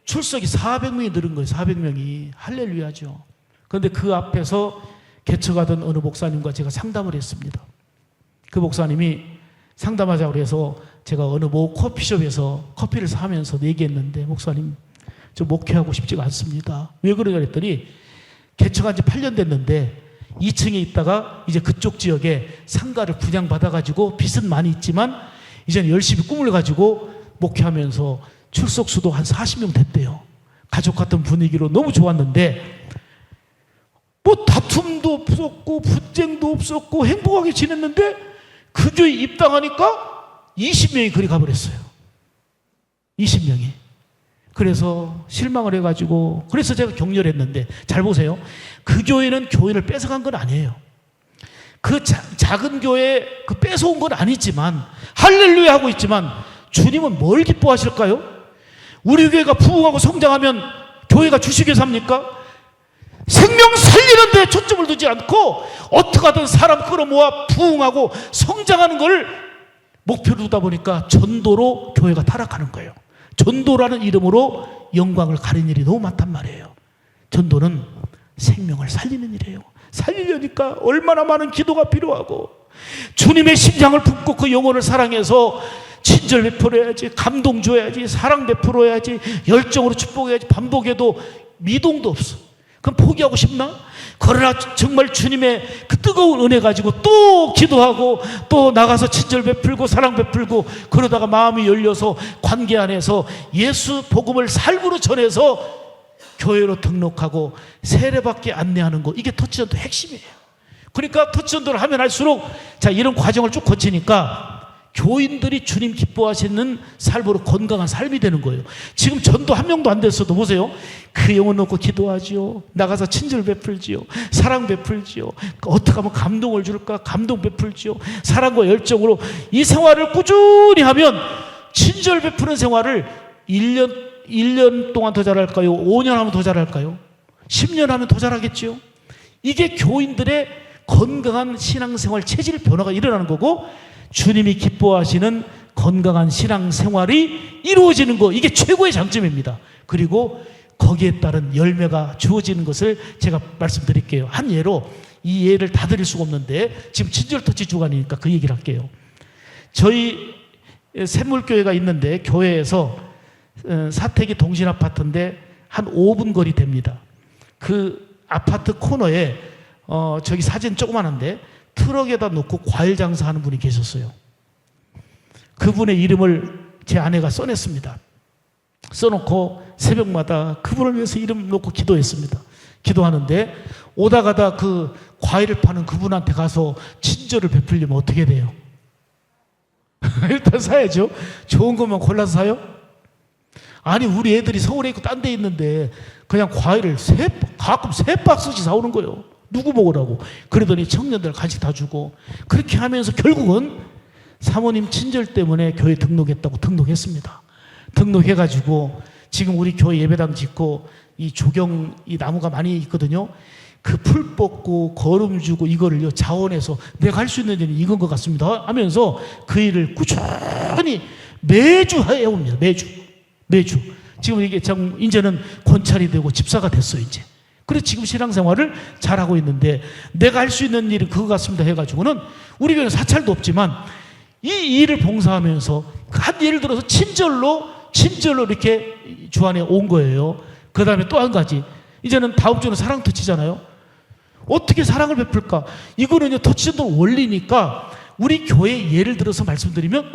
출석이 400명이 늘은 거예요. 400명이. 할렐루야죠. 그런데 그 앞에서 개척하던 어느 목사님과 제가 상담을 했습니다. 그 목사님이 상담하자고 해서 제가 어느 모 커피숍에서 커피를 사면서 얘기했는데, 목사님 저 목회하고 싶지가 않습니다. 왜 그러냐 했더니 개척한 지 8년 됐는데 2층에 있다가 이제 그쪽 지역에 상가를 분양받아가지고 빚은 많이 있지만 이제는 열심히 꿈을 가지고 목회하면서 출석 수도 한 40명 됐대요. 가족 같은 분위기로 너무 좋았는데 뭐 다툼도 없었고 분쟁도 없었고 행복하게 지냈는데 그 교회 입당하니까 20명이 그리 가버렸어요. 20명이. 그래서 실망을 해가지고, 그래서 제가 격려를 했는데, 잘 보세요. 그 교회는 교회를 뺏어간 건 아니에요. 그 작은 교회 그 뺏어온 건 아니지만, 할렐루야 하고 있지만, 주님은 뭘 기뻐하실까요? 우리 교회가 부흥하고 성장하면 교회가 주식에 삽니까? 생명 살리는 데 초점을 두지 않고 어떻게 하든 사람 끌어모아 부흥하고 성장하는 걸 목표로 두다 보니까 전도로 교회가 타락하는 거예요. 전도라는 이름으로 영광을 가린 일이 너무 많단 말이에요. 전도는 생명을 살리는 일이에요. 살리려니까 얼마나 많은 기도가 필요하고 주님의 심장을 품고 그 영혼을 사랑해서 친절 베풀어야지, 감동 줘야지, 사랑 베풀어야지, 열정으로 축복해야지. 반복해도 미동도 없어. 그럼 포기하고 싶나? 그러나 정말 주님의 그 뜨거운 은혜 가지고 또 기도하고 또 나가서 친절 베풀고 사랑 베풀고 그러다가 마음이 열려서 관계 안에서 예수 복음을 살구로 전해서 교회로 등록하고 세례받게 안내하는 거, 이게 터치전도 핵심이에요. 그러니까 터치전도를 하면 할수록 자, 이런 과정을 쭉 거치니까 교인들이 주님 기뻐하시는 삶으로 건강한 삶이 되는 거예요. 지금 전도 한 명도 안 됐어도 보세요. 그 영혼 놓고 기도하지요. 나가서 친절 베풀지요. 사랑 베풀지요. 어떻게 하면 감동을 줄까? 감동 베풀지요. 사랑과 열정으로 이 생활을 꾸준히 하면 친절 베푸는 생활을 1년 동안 더 잘할까요? 5년 하면 더 잘할까요? 10년 하면 더 잘하겠지요. 이게 교인들의 건강한 신앙생활 체질 변화가 일어나는 거고, 주님이 기뻐하시는 건강한 신앙생활이 이루어지는 거, 이게 최고의 장점입니다. 그리고 거기에 따른 열매가 주어지는 것을 제가 말씀드릴게요. 한 예로, 이 예를 다 드릴 수가 없는데 지금 친절터치 주간이니까 그 얘기를 할게요. 저희 샘물교회가 있는데, 교회에서 사택이 동신아파트인데 한 5분 거리 됩니다. 그 아파트 코너에 저기 사진 조그만한데 트럭에다 놓고 과일 장사하는 분이 계셨어요. 그분의 이름을 제 아내가 써냈습니다. 써놓고 새벽마다 그분을 위해서 이름 놓고 기도했습니다. 기도하는데 오다 가다 그 과일을 파는 그분한테 가서 친절을 베풀려면 어떻게 돼요? 일단 사야죠. 좋은 것만 골라서 사요? 아니, 우리 애들이 서울에 있고 딴 데 있는데 그냥 과일을 가끔 3박스씩 사오는 거예요. 누구 먹으라고. 그러더니 청년들 간식 다 주고, 그렇게 하면서 결국은 사모님 친절 때문에 교회 등록했다고 등록했습니다. 등록해가지고 지금 우리 교회 예배당 짓고 이 조경 이 나무가 많이 있거든요. 그 풀 뽑고 거름 주고 이거를요, 자원해서 내가 할 수 있는 일은 이건 것 같습니다 하면서 그 일을 꾸준히 매주 해옵니다. 매주. 지금 이게 참 이제는 권찰이 되고 집사가 됐어요, 이제. 그래서 지금 신앙생활을 잘하고 있는데, 내가 할 수 있는 일은 그거 같습니다 해가지고는 우리 교회는 사찰도 없지만 이 일을 봉사하면서 한 예를 들어서 친절로 이렇게 주 안에 온 거예요. 그 다음에 또 한 가지, 이제는 다음 주는 사랑 터치잖아요. 어떻게 사랑을 베풀까? 이거는요, 터치전도 원리니까 우리 교회 예를 들어서 말씀드리면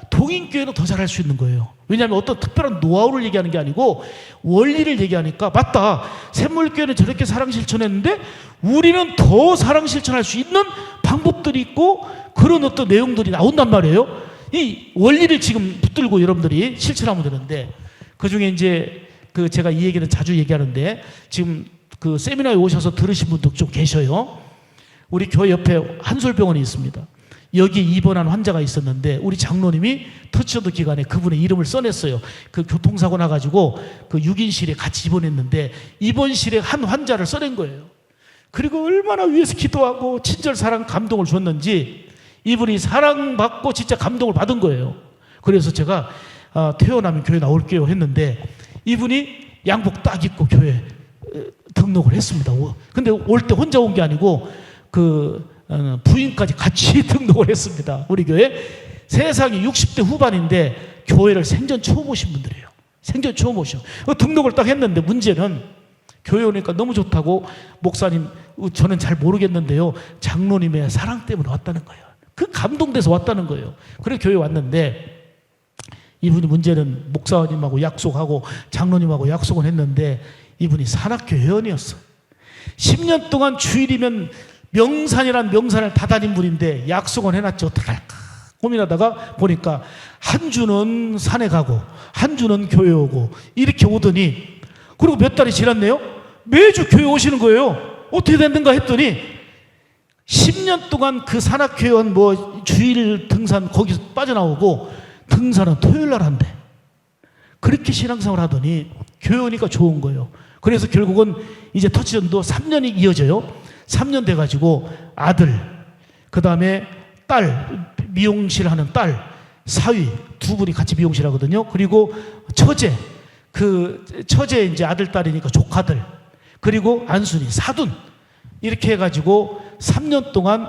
동인교회는 더 잘할 수 있는 거예요. 왜냐하면 어떤 특별한 노하우를 얘기하는 게 아니고 원리를 얘기하니까, 맞다, 샘물교회는 저렇게 사랑 실천했는데 우리는 더 사랑 실천할 수 있는 방법들이 있고 그런 어떤 내용들이 나온단 말이에요. 이 원리를 지금 붙들고 여러분들이 실천하면 되는데, 그 중에 이제 그 제가 이 얘기는 자주 얘기하는데, 지금 그 세미나에 오셔서 들으신 분도 좀 계셔요. 우리 교회 옆에 한솔병원이 있습니다. 여기 입원한 환자가 있었는데 우리 장로님이 터치전도 기간에 그분의 이름을 써냈어요. 그 교통사고 나가지고 그 6인실에 같이 입원했는데 입원실에 한 환자를 써낸 거예요. 그리고 얼마나 위에서 기도하고 친절, 사랑, 감동을 줬는지 이분이 사랑받고 진짜 감동을 받은 거예요. 그래서 제가 퇴원하면 교회 나올게요 했는데 이분이 양복 딱 입고 교회 등록을 했습니다. 근데 올 때 혼자 온 게 아니고 부인까지 같이 등록을 했습니다. 우리 교회 세상에 60대 후반인데 교회를 생전 처음 오신 분들이에요. 생전 처음 오셔. 등록을 딱 했는데 문제는 교회 오니까 너무 좋다고, 목사님 저는 잘 모르겠는데요, 장로님의 사랑 때문에 왔다는 거예요. 그 감동돼서 왔다는 거예요. 그래서 교회 왔는데 이분이 문제는 목사님하고 약속하고 장로님하고 약속을 했는데 이분이 산악교 회원이었어요. 10년 동안 주일이면 명산이란 명산을 다 다닌 분인데 약속은 해놨죠. 어떻게 할까 고민하다가 보니까 한 주는 산에 가고 한 주는 교회 오고 이렇게 오더니, 그리고 몇 달이 지났네요. 매주 교회 오시는 거예요. 어떻게 됐는가 했더니 10년 동안 그 산악회원 주일 등산 거기서 빠져나오고 등산은 토요일 날 한대. 그렇게 신앙생활 하더니 교회 오니까 좋은 거예요. 그래서 결국은 이제 터치전도 3년이 이어져요. 3년 돼가지고 아들, 그 다음에 딸, 미용실 하는 딸, 사위 두 분이 같이 미용실 하거든요. 그리고 처제, 처제 이제 아들, 딸이니까 조카들, 그리고 안순이, 사돈, 이렇게 해가지고 3년 동안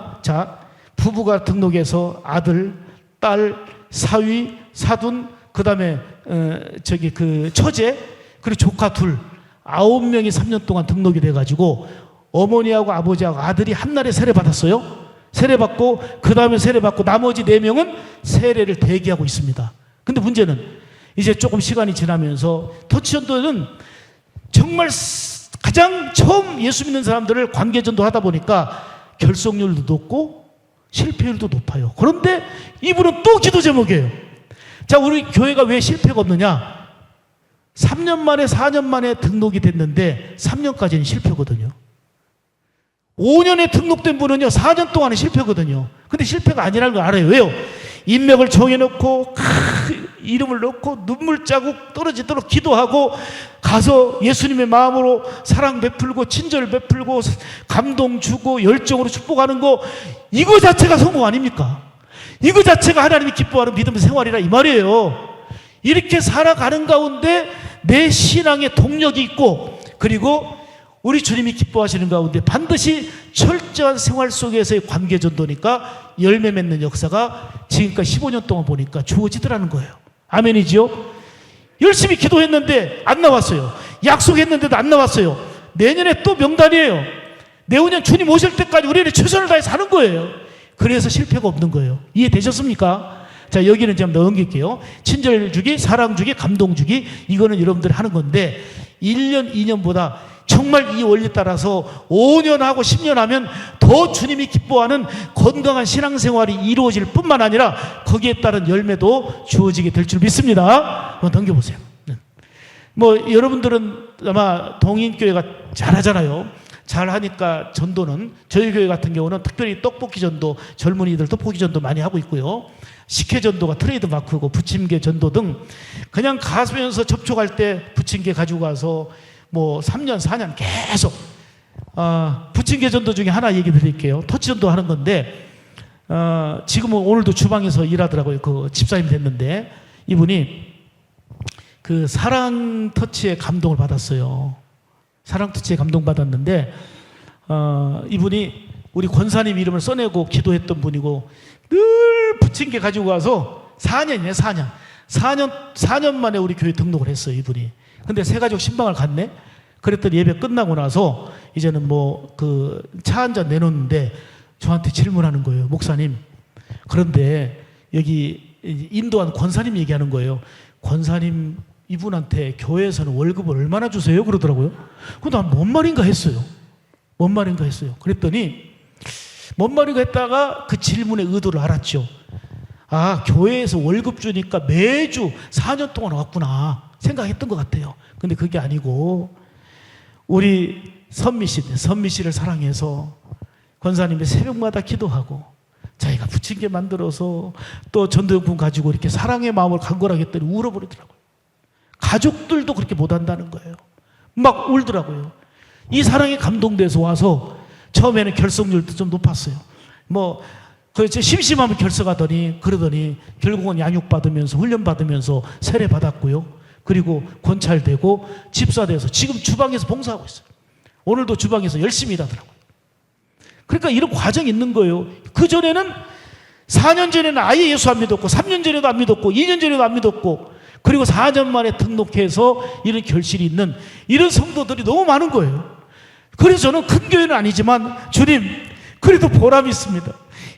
부부가 등록해서 아들, 딸, 사위, 사돈, 그 다음에 처제, 그리고 조카 둘, 9명이 3년 동안 등록이 돼가지고 어머니하고 아버지하고 아들이 한날에 세례 받았어요. 세례 받고 그 다음에 세례 받고 나머지 4명은 세례를 대기하고 있습니다. 근데 문제는 이제 조금 시간이 지나면서 터치전도는 정말 가장 처음 예수 믿는 사람들을 관계전도 하다 보니까 결속률도 높고 실패율도 높아요. 그런데 이분은 또 기도 제목이에요. 자, 우리 교회가 왜 실패가 없느냐? 3년 만에 4년 만에 등록이 됐는데 3년까지는 실패거든요. 5년에 등록된 분은요 4년 동안은 실패거든요. 근데 실패가 아니라는 걸 알아요. 왜요? 인맥을 정해놓고 이름을 넣고 눈물 자국 떨어지도록 기도하고 가서 예수님의 마음으로 사랑 베풀고 친절 베풀고 감동 주고 열정으로 축복하는 거, 이거 자체가 성공 아닙니까? 이거 자체가 하나님이 기뻐하는 믿음의 생활이라 이 말이에요. 이렇게 살아가는 가운데 내 신앙의 동력이 있고, 그리고 우리 주님이 기뻐하시는 가운데 반드시 철저한 생활 속에서의 관계 전도니까 열매 맺는 역사가 지금까지 15년 동안 보니까 주어지더라는 거예요. 아멘이죠? 열심히 기도했는데 안 나왔어요. 약속했는데도 안 나왔어요. 내년에 또 명단이에요. 내후년 주님 오실 때까지 우리는 최선을 다해서 하는 거예요. 그래서 실패가 없는 거예요. 이해되셨습니까? 자, 여기는 좀 넘길게요. 친절 주기, 사랑 주기, 감동 주기, 이거는 여러분들이 하는 건데 1년, 2년보다 정말 이 원리 따라서 5년 하고 10년 하면 더 주님이 기뻐하는 건강한 신앙생활이 이루어질 뿐만 아니라 거기에 따른 열매도 주어지게 될 줄 믿습니다. 한번 넘겨보세요. 뭐 여러분들은 아마 동인교회가 잘하잖아요. 잘하니까 전도는, 저희 교회 같은 경우는 특별히 떡볶이 전도, 젊은이들 떡볶이 전도 많이 하고 있고요. 식혜 전도가 트레이드 마크고 부침개 전도 등 그냥 가면서 접촉할 때 부침개 가지고 가서 뭐 3년 4년 계속 부침개 전도 중에 하나 얘기 드릴게요. 터치 전도 하는 건데 지금은 오늘도 주방에서 일하더라고요. 그 집사님 됐는데 이분이 그 사랑 터치에 감동을 받았어요. 사랑 터치에 감동 받았는데 이분이 우리 권사님 이름을 써내고 기도했던 분이고 늘 부침개 가지고 가서 4년이에요. 4년 만에 우리 교회 등록을 했어요. 이분이. 근데 새 가족 신방을 갔네. 그랬더니 예배 끝나고 나서 이제는 뭐 그 차 한 잔 내놓는데 저한테 질문하는 거예요. 목사님, 그런데 여기 인도한 권사님 얘기하는 거예요. 권사님 이분한테 교회에서는 월급을 얼마나 주세요? 그러더라고요. 그럼 난 뭔 말인가 했어요. 뭔 말인가 했어요. 그랬더니 뭔 말인가 했다가 그 질문의 의도를 알았죠. 아, 교회에서 월급 주니까 매주 4년 동안 왔구나 생각했던 것 같아요. 근데 그게 아니고 우리 선미 씨를 사랑해서 권사님이 새벽마다 기도하고 자기가 부침개 만들어서 또 전도용품 가지고 이렇게 사랑의 마음을 간절하게 했더니 울어버리더라고요. 가족들도 그렇게 못한다는 거예요. 막 울더라고요. 이 사랑에 감동돼서 와서 처음에는 결석률도 좀 높았어요. 뭐 그래서 심심하면 결석하더니 그러더니 결국은 양육받으면서 훈련받으면서 세례받았고요. 그리고 권찰되고 집사돼서 지금 주방에서 봉사하고 있어요. 오늘도 주방에서 열심히 일하더라고요. 그러니까 이런 과정이 있는 거예요. 그전에는 4년 전에는 아예 예수 안 믿었고 3년 전에도 안 믿었고 2년 전에도 안 믿었고 그리고 4년 만에 등록해서 이런 결실이 있는 이런 성도들이 너무 많은 거예요. 그래서 저는 큰 교회는 아니지만 주님 그래도 보람이 있습니다.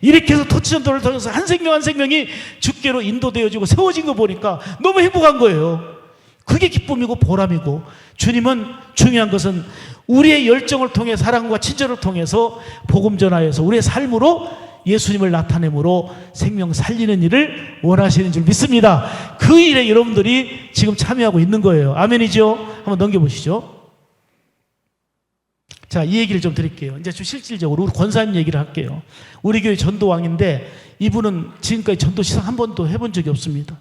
이렇게 해서 터치전도를 통해서 한 생명 한 생명이 주께로 인도되어지고 세워진 거 보니까 너무 행복한 거예요. 그게 기쁨이고 보람이고, 주님은 중요한 것은 우리의 열정을 통해 사랑과 친절을 통해서 복음 전하여서 우리의 삶으로 예수님을 나타내므로 생명 살리는 일을 원하시는 줄 믿습니다. 그 일에 여러분들이 지금 참여하고 있는 거예요. 아멘이죠? 한번 넘겨보시죠. 자, 이 얘기를 좀 드릴게요. 이제 좀 실질적으로 우리 권사님 얘기를 할게요. 우리 교회 전도왕인데 이분은 지금까지 전도 시상 한 번도 해본 적이 없습니다.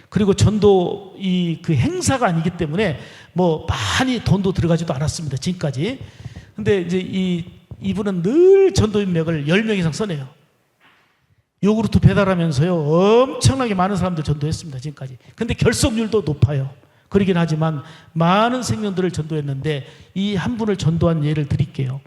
그리고 전도 그 행사가 아니기 때문에 뭐 많이 돈도 들어가지도 않았습니다. 지금까지. 근데 이제 이분은 늘 전도 인맥을 10명 이상 써내요. 요구르트 배달하면서요 엄청나게 많은 사람들 전도했습니다. 지금까지. 근데 결석률도 높아요. 그러긴 하지만 많은 생명들을 전도했는데 이 한 분을 전도한 예를 드릴게요.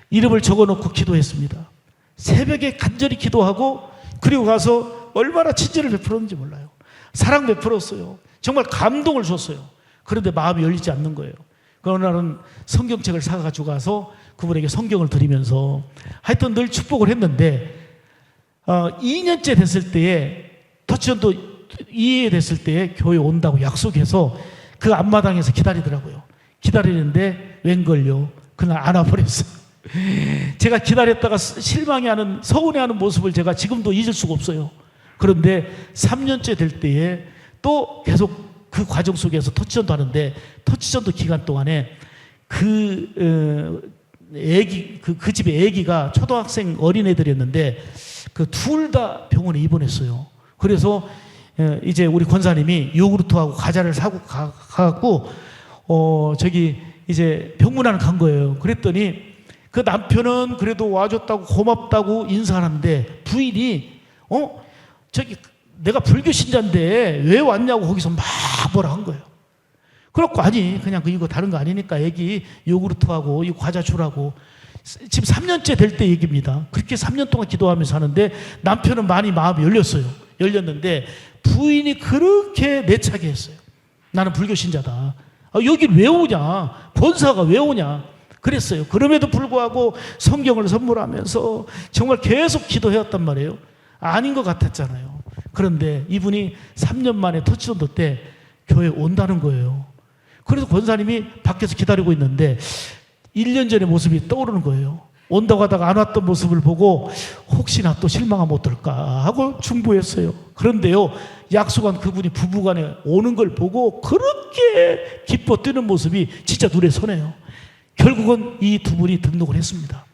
이름을 적어놓고 기도했습니다. 새벽에 간절히 기도하고 그리고 가서 얼마나 친절을 베풀었는지 몰라요. 사랑 베풀었어요. 정말 감동을 줬어요. 그런데 마음이 열리지 않는 거예요. 그러나 날은 성경책을 사가지고 가서 그분에게 성경을 드리면서 하여튼 늘 축복을 했는데 2년째 됐을 때에 터치전도 이해됐을 때에 교회 온다고 약속해서 그 앞마당에서 기다리더라고요. 기다리는데 웬걸요, 그날 안 와버렸어요. 제가 기다렸다가 실망해하는, 서운해하는 모습을 제가 지금도 잊을 수가 없어요. 그런데 3년째 될 때에 또 계속 그 과정 속에서 터치전도 하는데, 터치전도 기간 동안에 그 집에 아기가 초등학생 어린애들이었는데 그 둘 다 병원에 입원했어요. 그래서 이제 우리 권사님이 요구르트하고 과자를 사고 가갖고 저기 이제 병문안 간 거예요. 그랬더니 그 남편은 그래도 와줬다고 고맙다고 인사하는데 부인이 저기 내가 불교 신자인데 왜 왔냐고 거기서 막 뭐라 한 거예요. 그렇고 아니 그냥 이거 다른 거 아니니까 애기 요구르트하고 이 과자 주라고. 지금 3년째 될 때 얘기입니다. 그렇게 3년 동안 기도하면서 하는데 남편은 많이 마음이 열렸어요. 열렸는데 부인이 그렇게 내차게 했어요. 나는 불교 신자다. 여길 왜 오냐? 권사가 왜 오냐? 그랬어요. 그럼에도 불구하고 성경을 선물하면서 정말 계속 기도해왔단 말이에요. 아닌 것 같았잖아요. 그런데 이분이 3년 만에 터치전도 때 교회에 온다는 거예요. 그래서 권사님이 밖에서 기다리고 있는데 1년 전의 모습이 떠오르는 거예요. 온다고 하다가 안 왔던 모습을 보고 혹시나 또 실망하면 어떨까 하고 중보했어요. 그런데요, 약속한 그분이 부부간에 오는 걸 보고 그렇게 기뻐 뛰는 모습이 진짜 눈에 선해요. 결국은 이 두 분이 등록을 했습니다.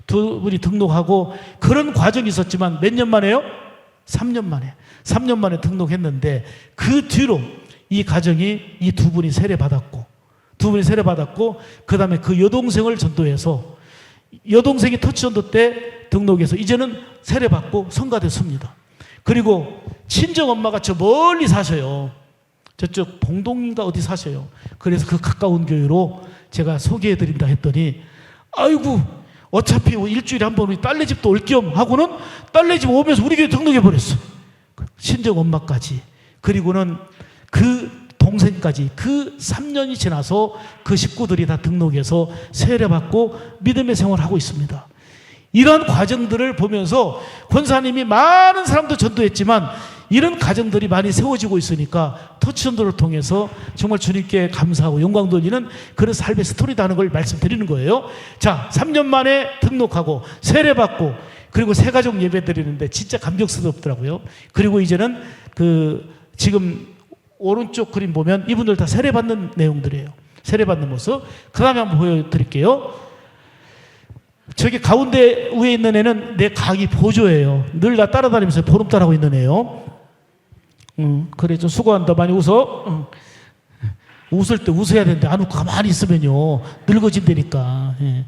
두 분이 등록하고 그런 과정이 있었지만 몇 년 만에요? 3년 만에. 3년 만에 등록했는데 그 뒤로 이 가정이 이 두 분이 세례받았고, 그 다음에 그 여동생을 전도해서 여동생이 터치전도 때 등록해서 이제는 세례받고 성가됐습니다. 그리고 친정엄마가 저 멀리 사셔요. 저쪽 봉동인가 어디 사셔요. 그래서 그 가까운 교회로 제가 소개해드린다 했더니 아이고 어차피 일주일에 한 번 우리 딸네 집도 올 겸 하고는 딸네 집 오면서 우리 교회 등록해버렸어. 친정엄마까지. 그리고는 그 동생까지 그 3년이 지나서 그 식구들이 다 등록해서 세례받고 믿음의 생활을 하고 있습니다. 이런 과정들을 보면서 권사님이 많은 사람도 전도했지만 이런 가정들이 많이 세워지고 있으니까 터치전도를 통해서 정말 주님께 감사하고 영광 돌리는 그런 삶의 스토리다는 걸 말씀드리는 거예요. 자, 3년 만에 등록하고 세례받고 그리고 새가족 예배 드리는데 진짜 감격스럽더라고요. 그리고 이제는 지금 오른쪽 그림 보면 이분들 다 세례받는 내용들이에요. 세례받는 모습. 그 다음에 한번 보여드릴게요. 저기 가운데 위에 있는 애는 내 강의 보조예요. 늘 나 따라다니면서 보름달하고 있는 애요. 그래 좀 수고한다. 많이 웃어. 웃을 때 웃어야 되는데 안 웃고 가만히 있으면요 늙어진다니까. 예.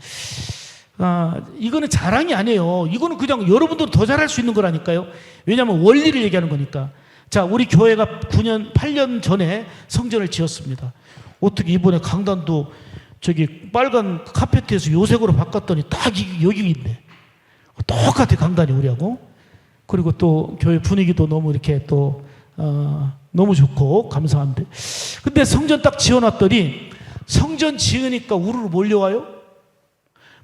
이거는 자랑이 아니에요. 이거는 그냥 여러분들은 더 잘할 수 있는 거라니까요. 왜냐하면 원리를 얘기하는 거니까. 자, 우리 교회가 8년 전에 성전을 지었습니다. 어떻게 이번에 강단도 저기 빨간 카페트에서 요색으로 바꿨더니 딱 여기 있네. 똑같아 강단이 우리하고. 그리고 또 교회 분위기도 너무 이렇게 또 너무 좋고 감사한데. 근데 성전 딱 지어놨더니 성전 지으니까 우르르 몰려와요.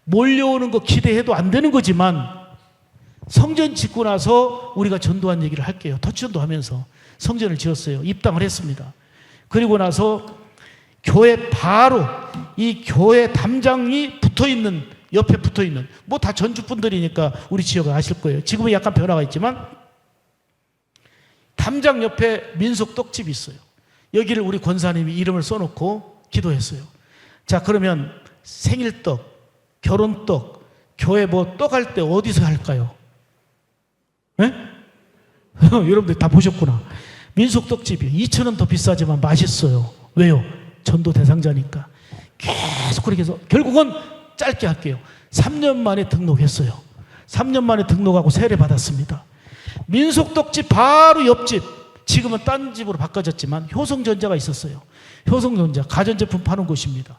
몰려오는 거 기대해도 안 되는 거지만 성전 짓고 나서 우리가 전도한 얘기를 할게요. 터치전도 하면서 성전을 지었어요. 입당을 했습니다. 그리고 나서 교회 바로 이 교회 담장이 붙어있는, 옆에 붙어있는, 뭐 다 전주분들이니까 우리 지역을 아실 거예요. 지금은 약간 변화가 있지만 담장 옆에 민속 떡집이 있어요. 여기를 우리 권사님이 이름을 써놓고 기도했어요. 자, 그러면 생일떡, 결혼떡, 교회 뭐 떡 할 때 어디서 할까요? 네? 여러분들 다 보셨구나. 민속떡집이 2,000원 더 비싸지만 맛있어요. 왜요? 전도 대상자니까. 계속 그렇게 해서 결국은 짧게 할게요. 3년 만에 등록했어요. 3년 만에 등록하고 세례 받았습니다. 민속떡집 바로 옆집, 지금은 딴 집으로 바꿔졌지만 효성전자가 있었어요. 효성전자 가전제품 파는 곳입니다.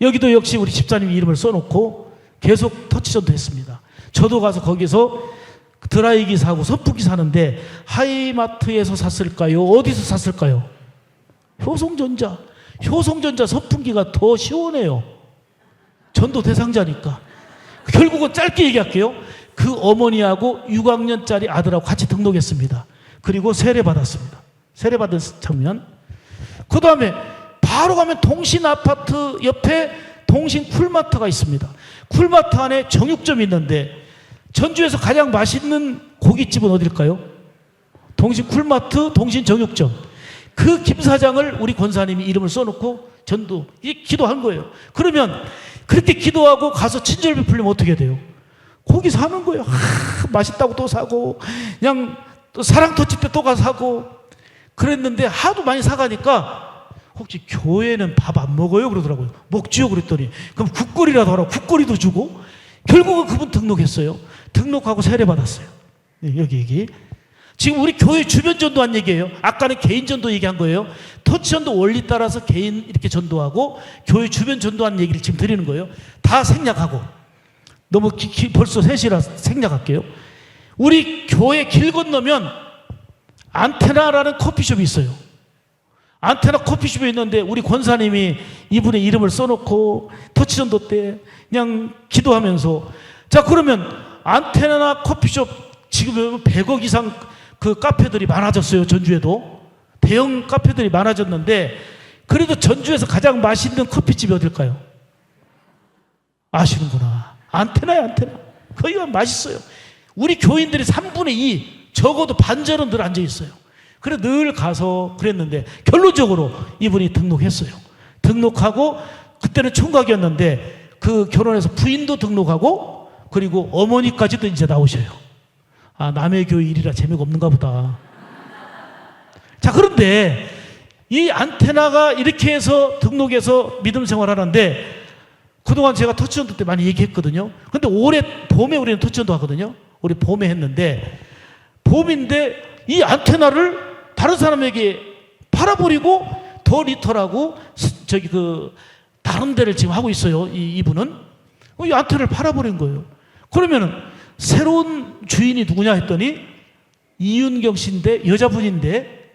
여기도 역시 우리 집사님 이름을 써놓고 계속 터치전도 했습니다. 저도 가서 거기서 드라이기 사고 선풍기 사는데 하이마트에서 샀을까요? 어디서 샀을까요? 효성전자. 효성전자 선풍기가 더 시원해요. 전도 대상자니까. 결국은 짧게 얘기할게요. 그 어머니하고 6학년짜리 아들하고 같이 등록했습니다. 그리고 세례받았습니다. 세례받은 장면. 그 다음에 바로 가면 동신 아파트 옆에 동신 쿨마트가 있습니다. 쿨마트 안에 정육점이 있는데 전주에서 가장 맛있는 고깃집은 어딜까요? 동신 쿨마트, 동신 정육점. 그 김 사장을 우리 권사님이 이름을 써놓고 전도, 기도한 거예요. 그러면 그렇게 기도하고 가서 친절 베풀리면 어떻게 돼요? 고기 사는 거예요. 맛있다고 또 사고, 그냥 또 사랑터치 때 또 가서 사고. 그랬는데 하도 많이 사가니까 혹시 교회는 밥 안 먹어요? 그러더라고요. 먹지요? 그랬더니 그럼 국거리라도 하라고 국거리도 주고 결국은 그분 등록했어요. 등록하고 세례받았어요. 여기. 지금 우리 교회 주변 전도한 얘기예요. 아까는 개인 전도 얘기한 거예요. 터치 전도 원리 따라서 개인 이렇게 전도하고 교회 주변 전도한 얘기를 지금 드리는 거예요. 다 생략하고. 너무 벌써 3시라 생략할게요. 우리 교회 길 건너면 안테나라는 커피숍이 있어요. 안테나 커피숍에 있는데 우리 권사님이 이분의 이름을 써놓고 터치 전도 때 그냥 기도하면서, 자, 그러면 안테나 커피숍 지금 100억 이상 그 카페들이 많아졌어요. 전주에도 대형 카페들이 많아졌는데 그래도 전주에서 가장 맛있는 커피집이 어딜까요? 아시는구나. 안테나야, 안테나. 거기가 맛있어요. 우리 교인들이 3분의 2 적어도 반절은 늘 앉아 있어요. 그래 늘 가서 그랬는데 결론적으로 이분이 등록했어요. 등록하고 그때는 총각이었는데 그 결혼해서 부인도 등록하고 그리고 어머니까지도 이제 나오셔요. 아, 남의 교회 일이라 재미가 없는가 보다. 자, 그런데 이 안테나가 이렇게 해서 등록해서 믿음 생활하는데 그동안 제가 터치전도 때 많이 얘기했거든요. 근데 올해 봄에 우리는 터치전도 하거든요. 우리 봄에 했는데 봄인데 이 안테나를 다른 사람에게 팔아버리고 더 리터라고 저기 그 다른 데를 지금 하고 있어요. 이분은 이 안테나를 팔아버린 거예요. 그러면은 새로운 주인이 누구냐 했더니 이윤경 씨인데 여자분인데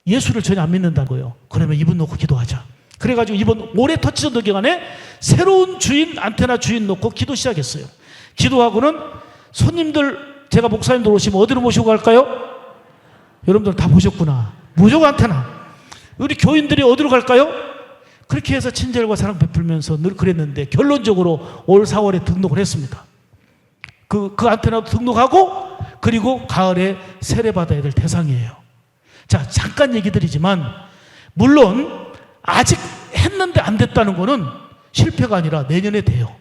예수를 전혀 안 믿는다고요. 그러면 이분 놓고 기도하자. 그래가지고 이번 올해 터치전도 기간에 새로운 주인, 안테나 주인 놓고 기도 시작했어요. 기도하고는 손님들, 제가 목사님들 오시면 어디로 모시고 갈까요? 여러분들 다 보셨구나. 무조건 안테나. 우리 교인들이 어디로 갈까요? 그렇게 해서 친절과 사랑 베풀면서 늘 그랬는데 결론적으로 올 4월에 등록을 했습니다. 그 안테나도 등록하고 그리고 가을에 세례받아야 될 대상이에요. 자, 잠깐 얘기 드리지만 물론 아직 했는데 안 됐다는 거는 실패가 아니라 내년에 돼요.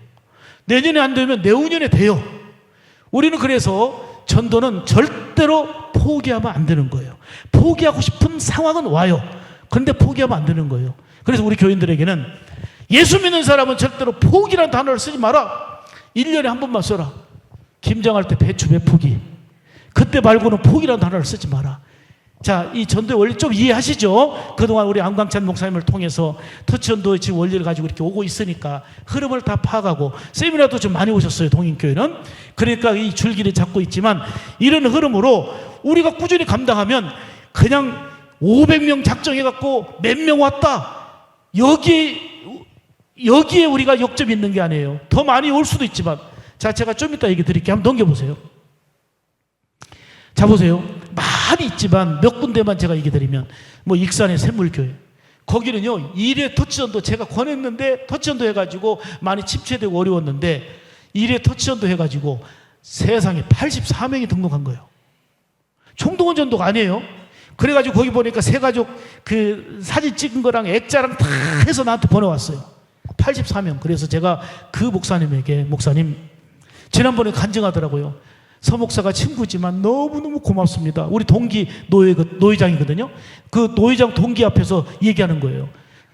내년에 안 되면 내후년에 돼요. 우리는 그래서 전도는 절대로 포기하면 안 되는 거예요. 포기하고 싶은 상황은 와요. 그런데 포기하면 안 되는 거예요. 그래서 우리 교인들에게는 예수 믿는 사람은 절대로 포기라는 단어를 쓰지 마라. 1년에 한 번만 써라. 김장할 때 배추 몇 포기. 그때 말고는 포기라는 단어를 쓰지 마라. 자, 이 전도의 원리 좀 이해하시죠? 그동안 우리 안광찬 목사님을 통해서 터치전도의 지금 원리를 가지고 이렇게 오고 있으니까 흐름을 다 파악하고 세미나도 좀 많이 오셨어요. 동인교회는. 그러니까 이 줄기를 잡고 있지만 이런 흐름으로 우리가 꾸준히 감당하면 그냥 500명 작정해갖고 몇 명 왔다. 여기에 우리가 역점이 있는 게 아니에요. 더 많이 올 수도 있지만. 자, 제가 좀 이따 얘기 드릴게요. 한번 넘겨보세요. 자, 보세요. 많이 있지만 몇 군데만 제가 얘기 드리면 뭐 익산의 샘물교회. 거기는요, 1회 터치전도 제가 권했는데 터치전도 해가지고 많이 침체되고 어려웠는데 1회 터치전도 해가지고 세상에 84명이 등록한 거예요. 총동원 전도가 아니에요. 그래가지고 거기 보니까 세 가족 그 사진 찍은 거랑 액자랑 다 해서 나한테 보내왔어요. 84명. 그래서 제가 그 목사님에게, 목사님, 지난번에 간증하더라고요. 서 목사가 친구지만 너무너무 고맙습니다. 우리 동기 노회장이거든요. 그 노회장 동기 앞에서 얘기하는 거예요.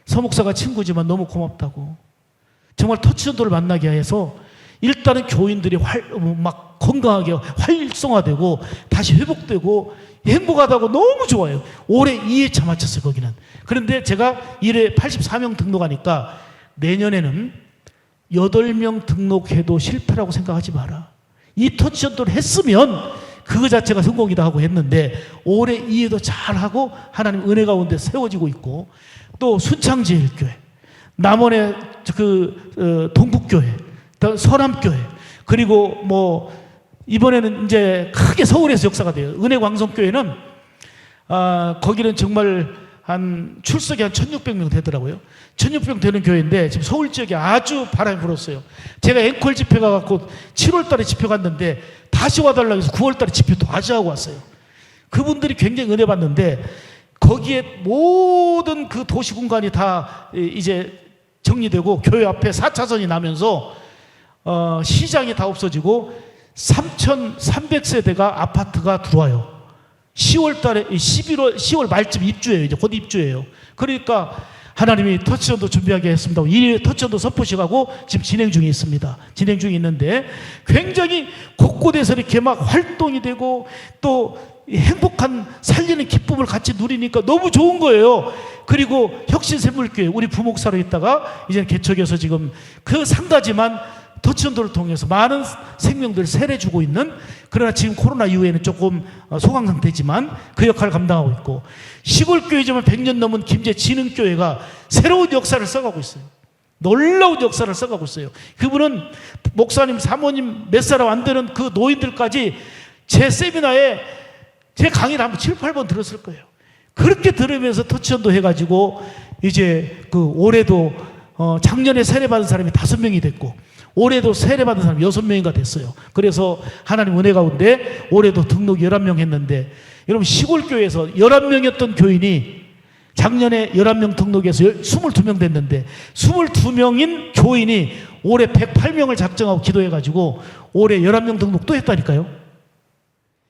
서 목사가 친구지만 너무 고맙다고. 정말 터치전도를 만나게 해서 일단은 교인들이 막 건강하게 활성화되고 다시 회복되고 행복하다고 너무 좋아요. 올해 2회차 마쳤어요, 거기는. 그런데 제가 1회 84명 등록하니까 내년에는 8명 등록해도 실패라고 생각하지 마라. 이 터치전도를 했으면 그거 자체가 성공이다 하고 했는데 올해 이해도 잘하고 하나님 은혜 가운데 세워지고 있고 또 순창제일교회, 남원의 동북교회, 서남교회, 그리고 뭐 이번에는 이제 크게 서울에서 역사가 돼요. 은혜광성교회는 거기는 정말 한 출석이 한 1600명 되더라고요. 1600명 되는 교회인데 지금 서울 지역에 아주 바람이 불었어요. 제가 앵콜 집회 가갖고 7월 달에 집회 갔는데 다시 와달라고 해서 9월 달에 집회 다시 하고 왔어요. 그분들이 굉장히 은혜 받는데 거기에 모든 그 도시 공간이 다 이제 정리되고 교회 앞에 4차선이 나면서 시장이 다 없어지고 3,300세대가 아파트가 들어와요. 10월 달에 10월 말쯤 입주해요. 이제 곧 입주해요. 그러니까 하나님이 터치전도 준비하게 했습니다. 이 터치전도 선포식하고 지금 진행 중에 있습니다. 진행 중에 있는데 굉장히 곳곳에서 이렇게 막 활동이 되고 또 행복한 살리는 기쁨을 같이 누리니까 너무 좋은 거예요. 그리고 혁신샘물교회 우리 부목사로 있다가 이제는 개척해서 지금 그 상가지만 터치전도를 통해서 많은 생명들을 세례주고 있는, 그러나 지금 코로나 이후에는 조금 소강 상태지만 그 역할을 감당하고 있고, 시골교회지만 100년 넘은 김제진흥교회가 새로운 역사를 써가고 있어요. 놀라운 역사를 써가고 있어요. 그분은 목사님, 사모님 몇 사람 안 되는 그 노인들까지 제 세미나에 제 강의를 한번 7, 8번 들었을 거예요. 그렇게 들으면서 터치전도 해가지고 이제 그 올해도 작년에 세례받은 사람이 5명이 됐고 올해도 세례받은 사람이 6명인가 됐어요. 그래서 하나님 은혜 가운데 올해도 등록 11명 했는데, 여러분 시골교회에서 11명이었던 교인이 작년에 11명 등록해서 22명 됐는데 22명인 교인이 올해 108명을 작정하고 기도해가지고 올해 11명 등록 또 했다니까요.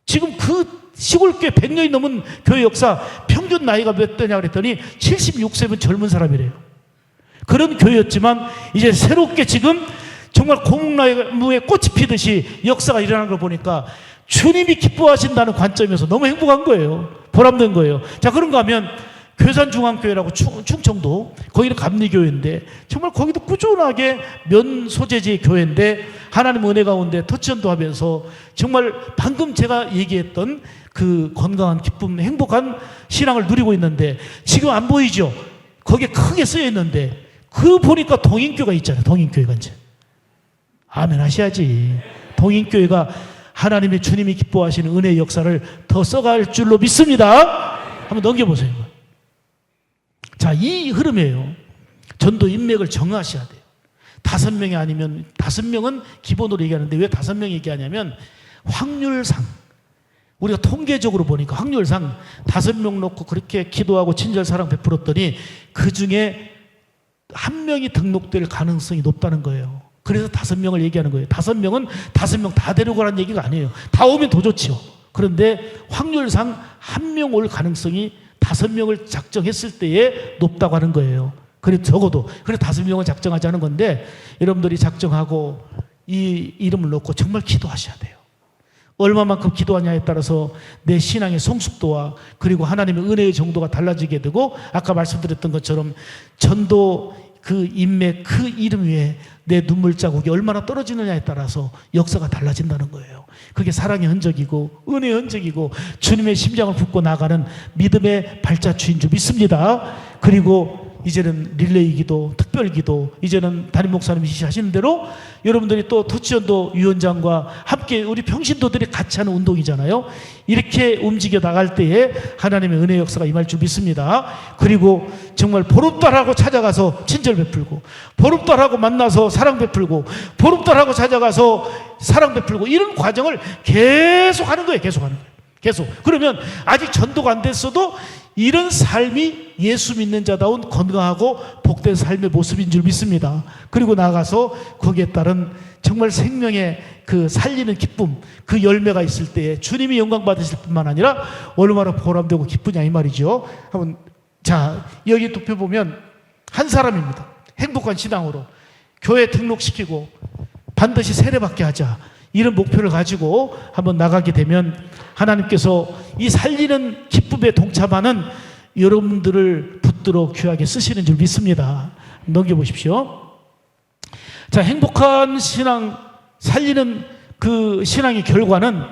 지금 그 시골교회 100년이 넘은 교회 역사 평균 나이가 몇 대냐 그랬더니 76세면 젊은 사람이래요. 그런 교회였지만 이제 새롭게 지금 정말 고목나무에 꽃이 피듯이 역사가 일어나는 걸 보니까 주님이 기뻐하신다는 관점에서 너무 행복한 거예요. 보람된 거예요. 자, 그런가 하면 괴산중앙교회라고 충청도, 거기는 감리교회인데 정말 거기도 꾸준하게 면 소재지의 교회인데 하나님 은혜 가운데 터치전도 하면서 정말 방금 제가 얘기했던 그 건강한 기쁨, 행복한 신앙을 누리고 있는데 지금 안 보이죠? 거기에 크게 쓰여 있는데 그 보니까 동인교가 있잖아요. 동인교회가 이제. 아멘 하셔야지. 동인교회가 하나님의 주님이 기뻐하시는 은혜의 역사를 더 써갈 줄로 믿습니다. 한번 넘겨보세요. 자, 이 흐름이에요. 전도 인맥을 정하셔야 돼요. 5명이 아니면 5명은 기본으로 얘기하는데 왜 5명 얘기하냐면 확률상 우리가 통계적으로 보니까 확률상 5명 놓고 그렇게 기도하고 친절 사랑 베풀었더니 그 중에 1명이 등록될 가능성이 높다는 거예요. 그래서 5명을 얘기하는 거예요. 5명은 5명 다 데리고 가라는 얘기가 아니에요. 다 오면 더 좋죠. 그런데 확률상 1명 올 가능성이 5명을 작정했을 때에 높다고 하는 거예요. 그래서 적어도. 그래서 5명을 작정하지 않은 건데 여러분들이 작정하고 이 이름을 놓고 정말 기도하셔야 돼요. 얼마만큼 기도하냐에 따라서 내 신앙의 성숙도와 그리고 하나님의 은혜의 정도가 달라지게 되고, 아까 말씀드렸던 것처럼 전도 그 인맥, 그 이름 위에 내 눈물 자국이 얼마나 떨어지느냐에 따라서 역사가 달라진다는 거예요. 그게 사랑의 흔적이고 은혜의 흔적이고 주님의 심장을 붓고 나가는 믿음의 발자취인 줄 믿습니다. 그리고 이제는 릴레이 기도, 특별 기도, 이제는 담임 목사님이 지시하시는 대로 여러분들이 또 터치전도 위원장과 함께 우리 평신도들이 같이 하는 운동이잖아요. 이렇게 움직여 나갈 때에 하나님의 은혜 역사가 임할 줄 믿습니다. 그리고 정말 보름달하고 찾아가서 친절 베풀고, 보름달하고 만나서 사랑 베풀고, 보름달하고 찾아가서 사랑 베풀고, 이런 과정을 계속 하는 거예요. 계속 하는 거예요. 계속. 그러면 아직 전도가 안 됐어도 이런 삶이 예수 믿는 자다운 건강하고 복된 삶의 모습인 줄 믿습니다. 그리고 나아가서 거기에 따른 정말 생명의 그 살리는 기쁨, 그 열매가 있을 때에 주님이 영광 받으실 뿐만 아니라 얼마나 보람되고 기쁘냐 이 말이죠. 한번 자, 여기 도표 보면 한 사람입니다. 행복한 신앙으로 교회 등록시키고 반드시 세례받게 하자, 이런 목표를 가지고 한번 나가게 되면 하나님께서 이 살리는 기쁨에 동참하는 여러분들을 붙들어 귀하게 쓰시는 줄 믿습니다. 넘겨보십시오. 자, 행복한 신앙, 살리는 그 신앙의 결과는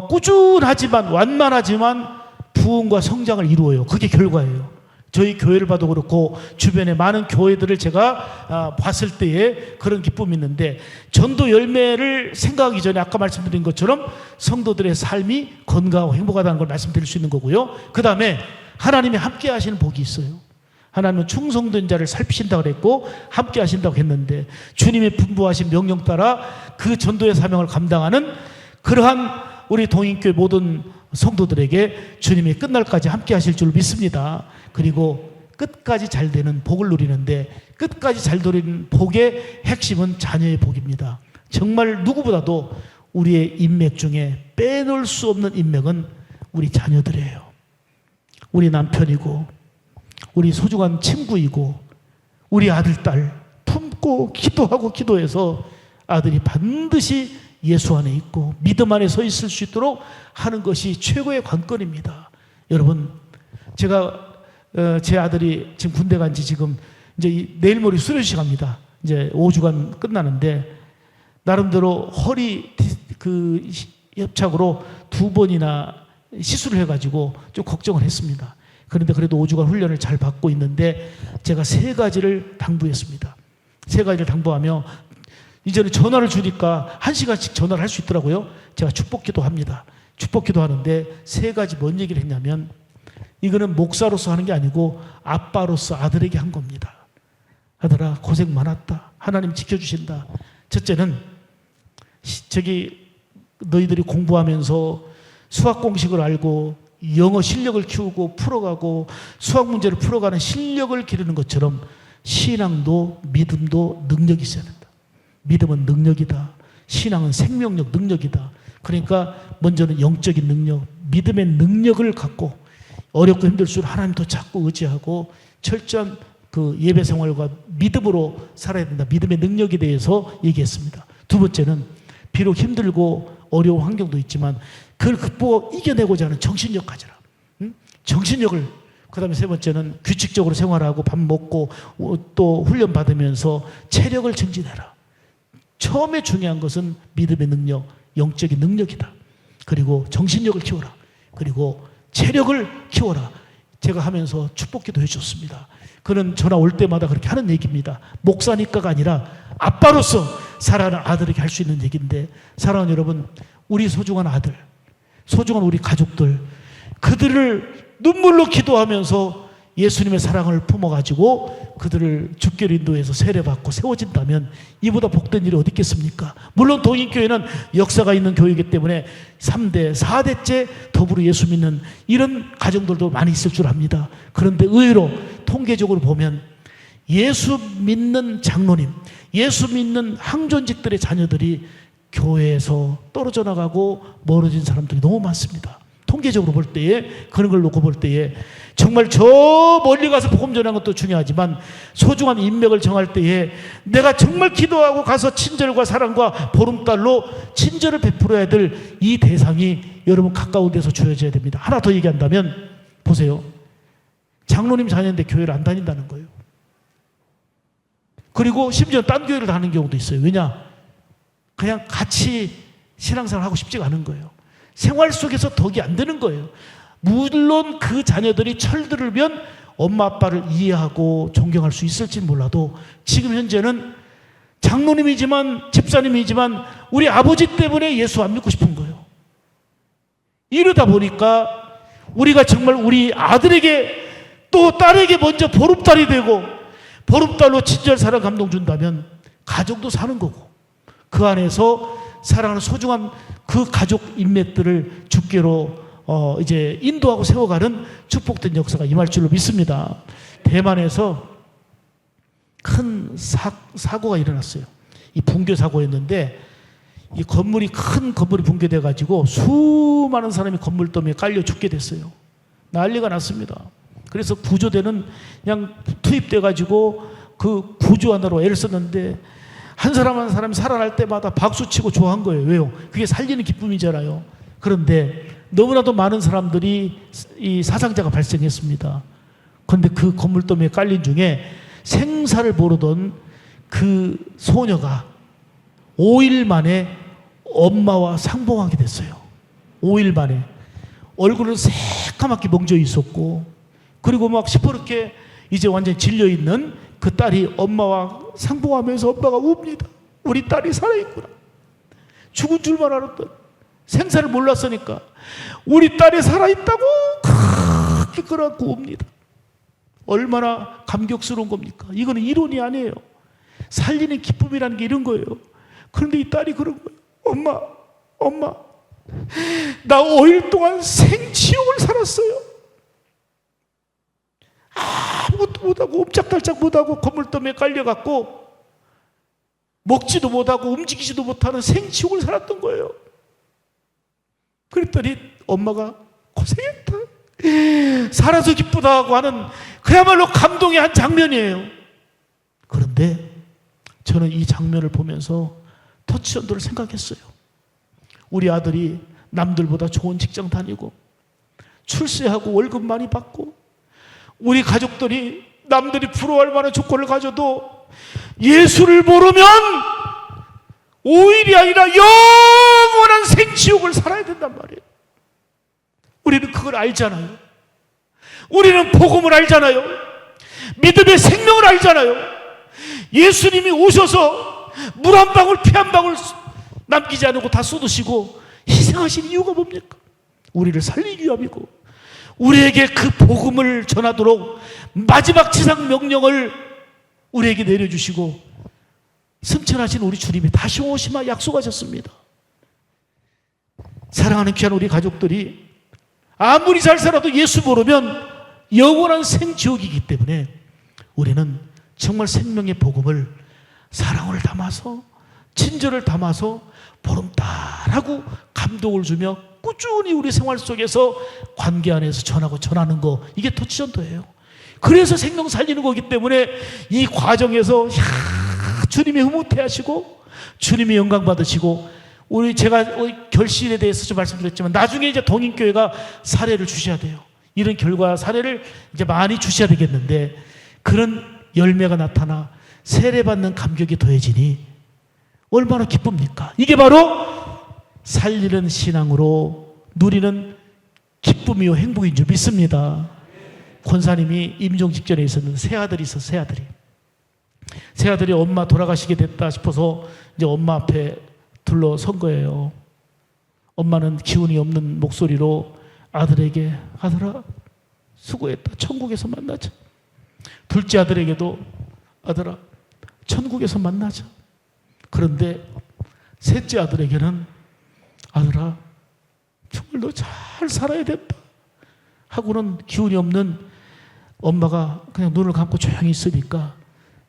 꾸준하지만 완만하지만 부흥과 성장을 이루어요. 그게 결과예요. 저희 교회를 봐도 그렇고 주변의 많은 교회들을 제가 봤을 때에 그런 기쁨이 있는데, 전도 열매를 생각하기 전에 아까 말씀드린 것처럼 성도들의 삶이 건강하고 행복하다는 걸 말씀드릴 수 있는 거고요. 그 다음에 하나님이 함께 하시는 복이 있어요. 하나님은 충성된 자를 살피신다고 그랬고 함께 하신다고 했는데, 주님의 분부하신 명령 따라 그 전도의 사명을 감당하는 그러한 우리 동인교회 모든 성도들에게 주님이 끝날까지 함께 하실 줄 믿습니다. 그리고 끝까지 잘 되는 복을 누리는데, 끝까지 잘 누리는 복의 핵심은 자녀의 복입니다. 정말 누구보다도 우리의 인맥 중에 빼놓을 수 없는 인맥은 우리 자녀들이에요. 우리 남편이고 우리 소중한 친구이고 우리 아들, 딸 품고 기도하고 기도해서 아들이 반드시 예수 안에 있고 믿음 안에 서 있을 수 있도록 하는 것이 최고의 관건입니다. 여러분, 제가 제 아들이 지금 군대 간 지 지금 이제 내일 모레 수료식 합니다. 이제 5주간 끝나는데, 나름대로 허리 그 협착으로 2번이나 시술을 해가지고 좀 걱정을 했습니다. 그런데 그래도 5주간 훈련을 잘 받고 있는데, 제가 3가지를 당부했습니다. 3가지를 당부하며, 이제는 전화를 주니까 1시간씩 전화를 할 수 있더라고요. 제가 축복기도 합니다. 축복기도 하는데 3가지 뭔 얘기를 했냐면, 이거는 목사로서 하는 게 아니고 아빠로서 아들에게 한 겁니다. 아들아, 고생 많았다. 하나님 지켜주신다. 첫째는, 너희들이 공부하면서 수학 공식을 알고 영어 실력을 키우고 풀어가고 수학 문제를 풀어가는 실력을 기르는 것처럼 신앙도 믿음도 능력이 있어야 된다. 믿음은 능력이다. 신앙은 생명력, 능력이다. 그러니까 먼저는 영적인 능력, 믿음의 능력을 갖고 어렵고 힘들수록 하나님 더 찾고 의지하고 철저한 그 예배 생활과 믿음으로 살아야 된다. 믿음의 능력에 대해서 얘기했습니다. 2번째는, 비록 힘들고 어려운 환경도 있지만 그걸 극복하고 이겨내고자 하는 정신력 가져라. 정신력을. 그 다음에 3번째는, 규칙적으로 생활하고 밥 먹고 또 훈련 받으면서 체력을 증진해라. 처음에 중요한 것은 믿음의 능력, 영적인 능력이다. 그리고 정신력을 키워라. 그리고 체력을 키워라. 제가 하면서 축복기도 해줬습니다. 그는 전화 올 때마다 그렇게 하는 얘기입니다. 목사니까가 아니라 아빠로서 사랑하는 아들에게 할 수 있는 얘기인데, 사랑하는 여러분, 우리 소중한 아들, 소중한 우리 가족들, 그들을 눈물로 기도하면서 예수님의 사랑을 품어가지고 그들을 주께로 인도해서 세례받고 세워진다면 이보다 복된 일이 어디 있겠습니까? 물론 동인교회는 역사가 있는 교회이기 때문에 3대, 4대째 더불어 예수 믿는 이런 가정들도 많이 있을 줄 압니다. 그런데 의외로 통계적으로 보면 예수 믿는 장로님, 예수 믿는 항존직들의 자녀들이 교회에서 떨어져 나가고 멀어진 사람들이 너무 많습니다. 통계적으로 볼 때에, 그런 걸 놓고 볼 때에 정말 저 멀리 가서 복음 전하는 것도 중요하지만 소중한 인맥을 정할 때에 내가 정말 기도하고 가서 친절과 사랑과 보름달로 친절을 베풀어야 될 이 대상이 여러분 가까운 데서 주어져야 됩니다. 하나 더 얘기한다면, 보세요. 장로님 자녀인데 교회를 안 다닌다는 거예요. 그리고 심지어 딴 교회를 다니는 경우도 있어요. 왜냐? 그냥 같이 신앙생활 하고 싶지가 않은 거예요. 생활 속에서 덕이 안 되는 거예요. 물론 그 자녀들이 철들으면 엄마 아빠를 이해하고 존경할 수 있을지는 몰라도 지금 현재는 장로님이지만 집사님이지만 우리 아버지 때문에 예수 안 믿고 싶은 거예요. 이러다 보니까 우리가 정말 우리 아들에게 또 딸에게 먼저 보름달이 되고 보름달로 친절 사랑 감동 준다면 가정도 사는 거고, 그 안에서 사랑하는 소중한 그 가족 인맥들을 주께로 이제 인도하고 세워가는 축복된 역사가 임할 줄로 믿습니다. 대만에서 큰 사고가 일어났어요. 이 붕괴 사고였는데, 이 건물이 큰 건물이 붕괴돼 가지고 수많은 사람이 건물더미에 깔려 죽게 됐어요. 난리가 났습니다. 그래서 구조대는 그냥 투입돼 가지고 그 구조하느라고 애를 썼는데, 한 사람 한 사람이 살아날 때마다 박수치고 좋아한 거예요. 왜요? 그게 살리는 기쁨이잖아요. 그런데 너무나도 많은 사람들이 이 사상자가 발생했습니다. 그런데 그 건물더미에 깔린 중에 생사를 모르던 그 소녀가 5일 만에 엄마와 상봉하게 됐어요. 5일 만에. 얼굴은 새까맣게 멍져 있었고, 그리고 막 시퍼렇게 이제 완전히 질려있는 그 딸이 엄마와 상봉하면서 엄마가 웁니다. 우리 딸이 살아있구나. 죽은 줄만 알았던, 생사를 몰랐으니까 우리 딸이 살아있다고 그걸 구웁니다. 얼마나 감격스러운 겁니까? 이거는 이론이 아니에요. 살리는 기쁨이라는 게 이런 거예요. 그런데 이 딸이 그런 거예요. 엄마, 나 5일 동안 생지옥을 살았어요. 아무것도 못하고 옴짝달짝 못하고 건물더미에 깔려갖고 먹지도 못하고 움직이지도 못하는 생지옥을 살았던 거예요. 그랬더니 엄마가 고생했다, 살아서 기쁘다고 하는 그야말로 감동의 한 장면이에요. 그런데 저는 이 장면을 보면서 터치전도를 생각했어요. 우리 아들이 남들보다 좋은 직장 다니고 출세하고 월급 많이 받고 우리 가족들이 남들이 부러워할 만한 조건을 가져도 예수를 모르면 5일이 아니라 영원한 생지옥을 살아야 된단 말이에요. 우리는 그걸 알잖아요. 우리는 복음을 알잖아요. 믿음의 생명을 알잖아요. 예수님이 오셔서 물 한 방울 피 한 방울 남기지 않고 다 쏟으시고 희생하신 이유가 뭡니까? 우리를 살리기 위함이고 우리에게 그 복음을 전하도록 마지막 지상 명령을 우리에게 내려주시고 승천하신 우리 주님이 다시 오시마 약속하셨습니다. 사랑하는 귀한 우리 가족들이 아무리 잘 살아도 예수 모르면 영원한 생지옥이기 때문에 우리는 정말 생명의 복음을 사랑을 담아서 친절을 담아서 보름달하고 감동을 주며 꾸준히 우리 생활 속에서 관계 안에서 전하는 거, 이게 터치전도예요. 그래서 생명 살리는 거기 때문에 이 과정에서 주님이 흐뭇해하시고 주님이 영광 받으시고 제가 결실에 대해서 좀 말씀드렸지만 나중에 이제 동인교회가 사례를 주셔야 돼요. 이런 결과 사례를 이제 많이 주셔야 되겠는데 그런 열매가 나타나 세례받는 감격이 더해지니 얼마나 기쁩니까? 이게 바로 살리는 신앙으로 누리는 기쁨이요 행복인 줄 믿습니다. 권사님이 임종 직전에 있었는데 세 아들이 있었어요. 세 아들이 엄마 돌아가시게 됐다 싶어서 이제 엄마 앞에 둘러선 거예요. 엄마는 기운이 없는 목소리로 아들에게 아들아 수고했다, 천국에서 만나자. 둘째 아들에게도 아들아 천국에서 만나자. 그런데 셋째 아들에게는 아들아 정말 너 잘 살아야 된다 하고는 기운이 없는 엄마가 그냥 눈을 감고 조용히 있으니까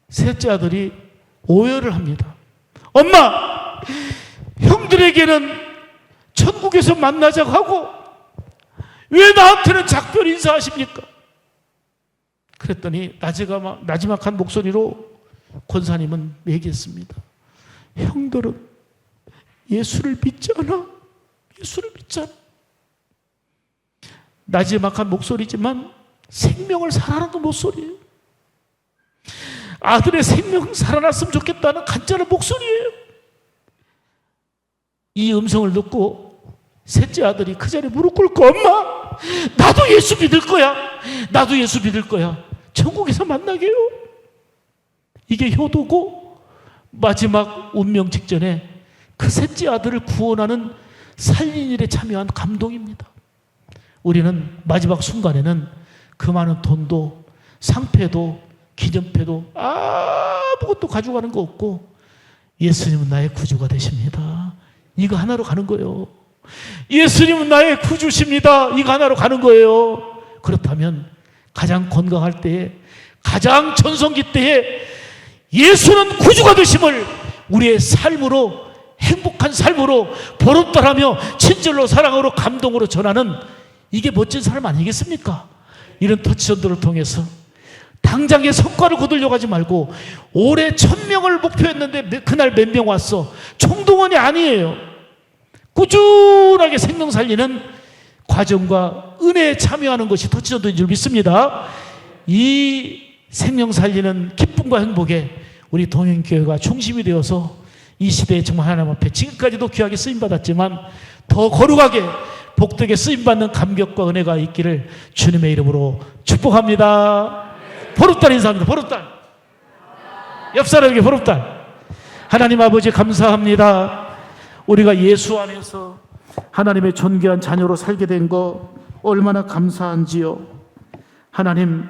셋째 아들이 오열을 합니다. 엄마, 형들에게는 천국에서 만나자고 하고 왜 나한테는 작별 인사하십니까? 그랬더니 나지막한 목소리로 권사님은 얘기했습니다. 형들은 예수를 믿지 않아. 예수를 믿지 않아. 나지막한 목소리지만 생명을 살아나는 목소리예요. 아들의 생명 살아났으면 좋겠다는 간절한 목소리예요. 이 음성을 듣고 셋째 아들이 그 자리에 무릎 꿇고 엄마 나도 예수 믿을 거야. 나도 예수 믿을 거야. 천국에서 만나게요. 이게 효도고 마지막 운명 직전에 그 셋째 아들을 구원하는 살린 일에 참여한 감동입니다. 우리는 마지막 순간에는 그 많은 돈도 상패도 기념패도 아무것도 가져가는 거 없고 예수님은 나의 구주가 되십니다. 이거 하나로 가는 거예요. 예수님은 나의 구주십니다. 이거 하나로 가는 거예요. 그렇다면 가장 건강할 때에 가장 전성기 때에 예수는 구주가 되심을 우리의 삶으로 행복한 삶으로 보름달하며 친절로 사랑으로 감동으로 전하는 이게 멋진 사람 아니겠습니까? 이런 터치전도를 통해서 당장의 성과를 거두려고 하지 말고 올해 1000명을 목표했는데 그날 몇 명 왔어? 총동원이 아니에요. 꾸준하게 생명 살리는 과정과 은혜에 참여하는 것이 터치전도인 줄 믿습니다. 이 생명 살리는 기쁨과 행복에 우리 동행교회가 중심이 되어서 이 시대에 정말 하나님 앞에 지금까지도 귀하게 쓰임받았지만 더 거룩하게 복되게 쓰임받는 감격과 은혜가 있기를 주님의 이름으로 축복합니다. 보름달 인사합니다. 보름달. 옆 사람에게 보름달. 하나님 아버지 감사합니다. 우리가 예수 안에서 하나님의 존귀한 자녀로 살게 된 거 얼마나 감사한지요. 하나님,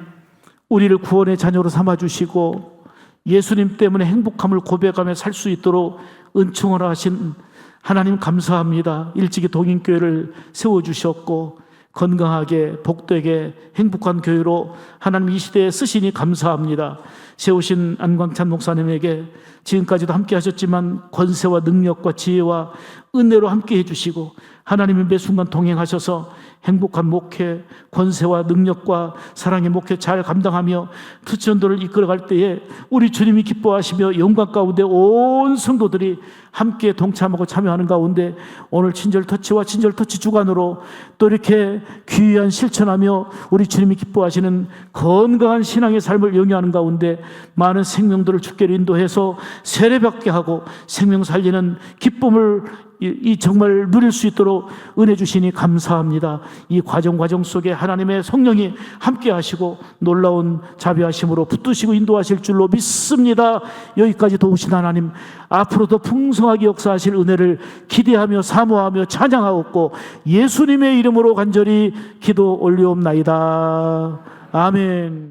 우리를 구원의 자녀로 삼아주시고 예수님 때문에 행복함을 고백하며 살 수 있도록 은총을 하신 하나님 감사합니다. 일찍이 동인교회를 세워주셨고 건강하게 복되게 행복한 교회로 하나님 이 시대에 쓰시니 감사합니다. 세우신 안광찬 목사님에게 지금까지도 함께 하셨지만 권세와 능력과 지혜와 은혜로 함께 해주시고 하나님이 매 순간 동행하셔서 행복한 목회, 권세와 능력과 사랑의 목회 잘 감당하며 투치전도를 이끌어갈 때에 우리 주님이 기뻐하시며 영광 가운데 온 성도들이 함께 동참하고 참여하는 가운데 오늘 친절터치와 친절터치 주간으로 또 이렇게 귀한 실천하며 우리 주님이 기뻐하시는 건강한 신앙의 삶을 영위하는 가운데 많은 생명들을 주께로 인도해서 세례받게 하고 생명 살리는 기쁨을 이 정말 누릴 수 있도록 은혜 주시니 감사합니다. 이 과정 속에 하나님의 성령이 함께 하시고 놀라운 자비하심으로 붙드시고 인도하실 줄로 믿습니다. 여기까지 도우신 하나님, 앞으로도 풍성하게 역사하실 은혜를 기대하며 사모하며 찬양하옵고 예수님의 이름으로 간절히 기도 올리옵나이다. 아멘.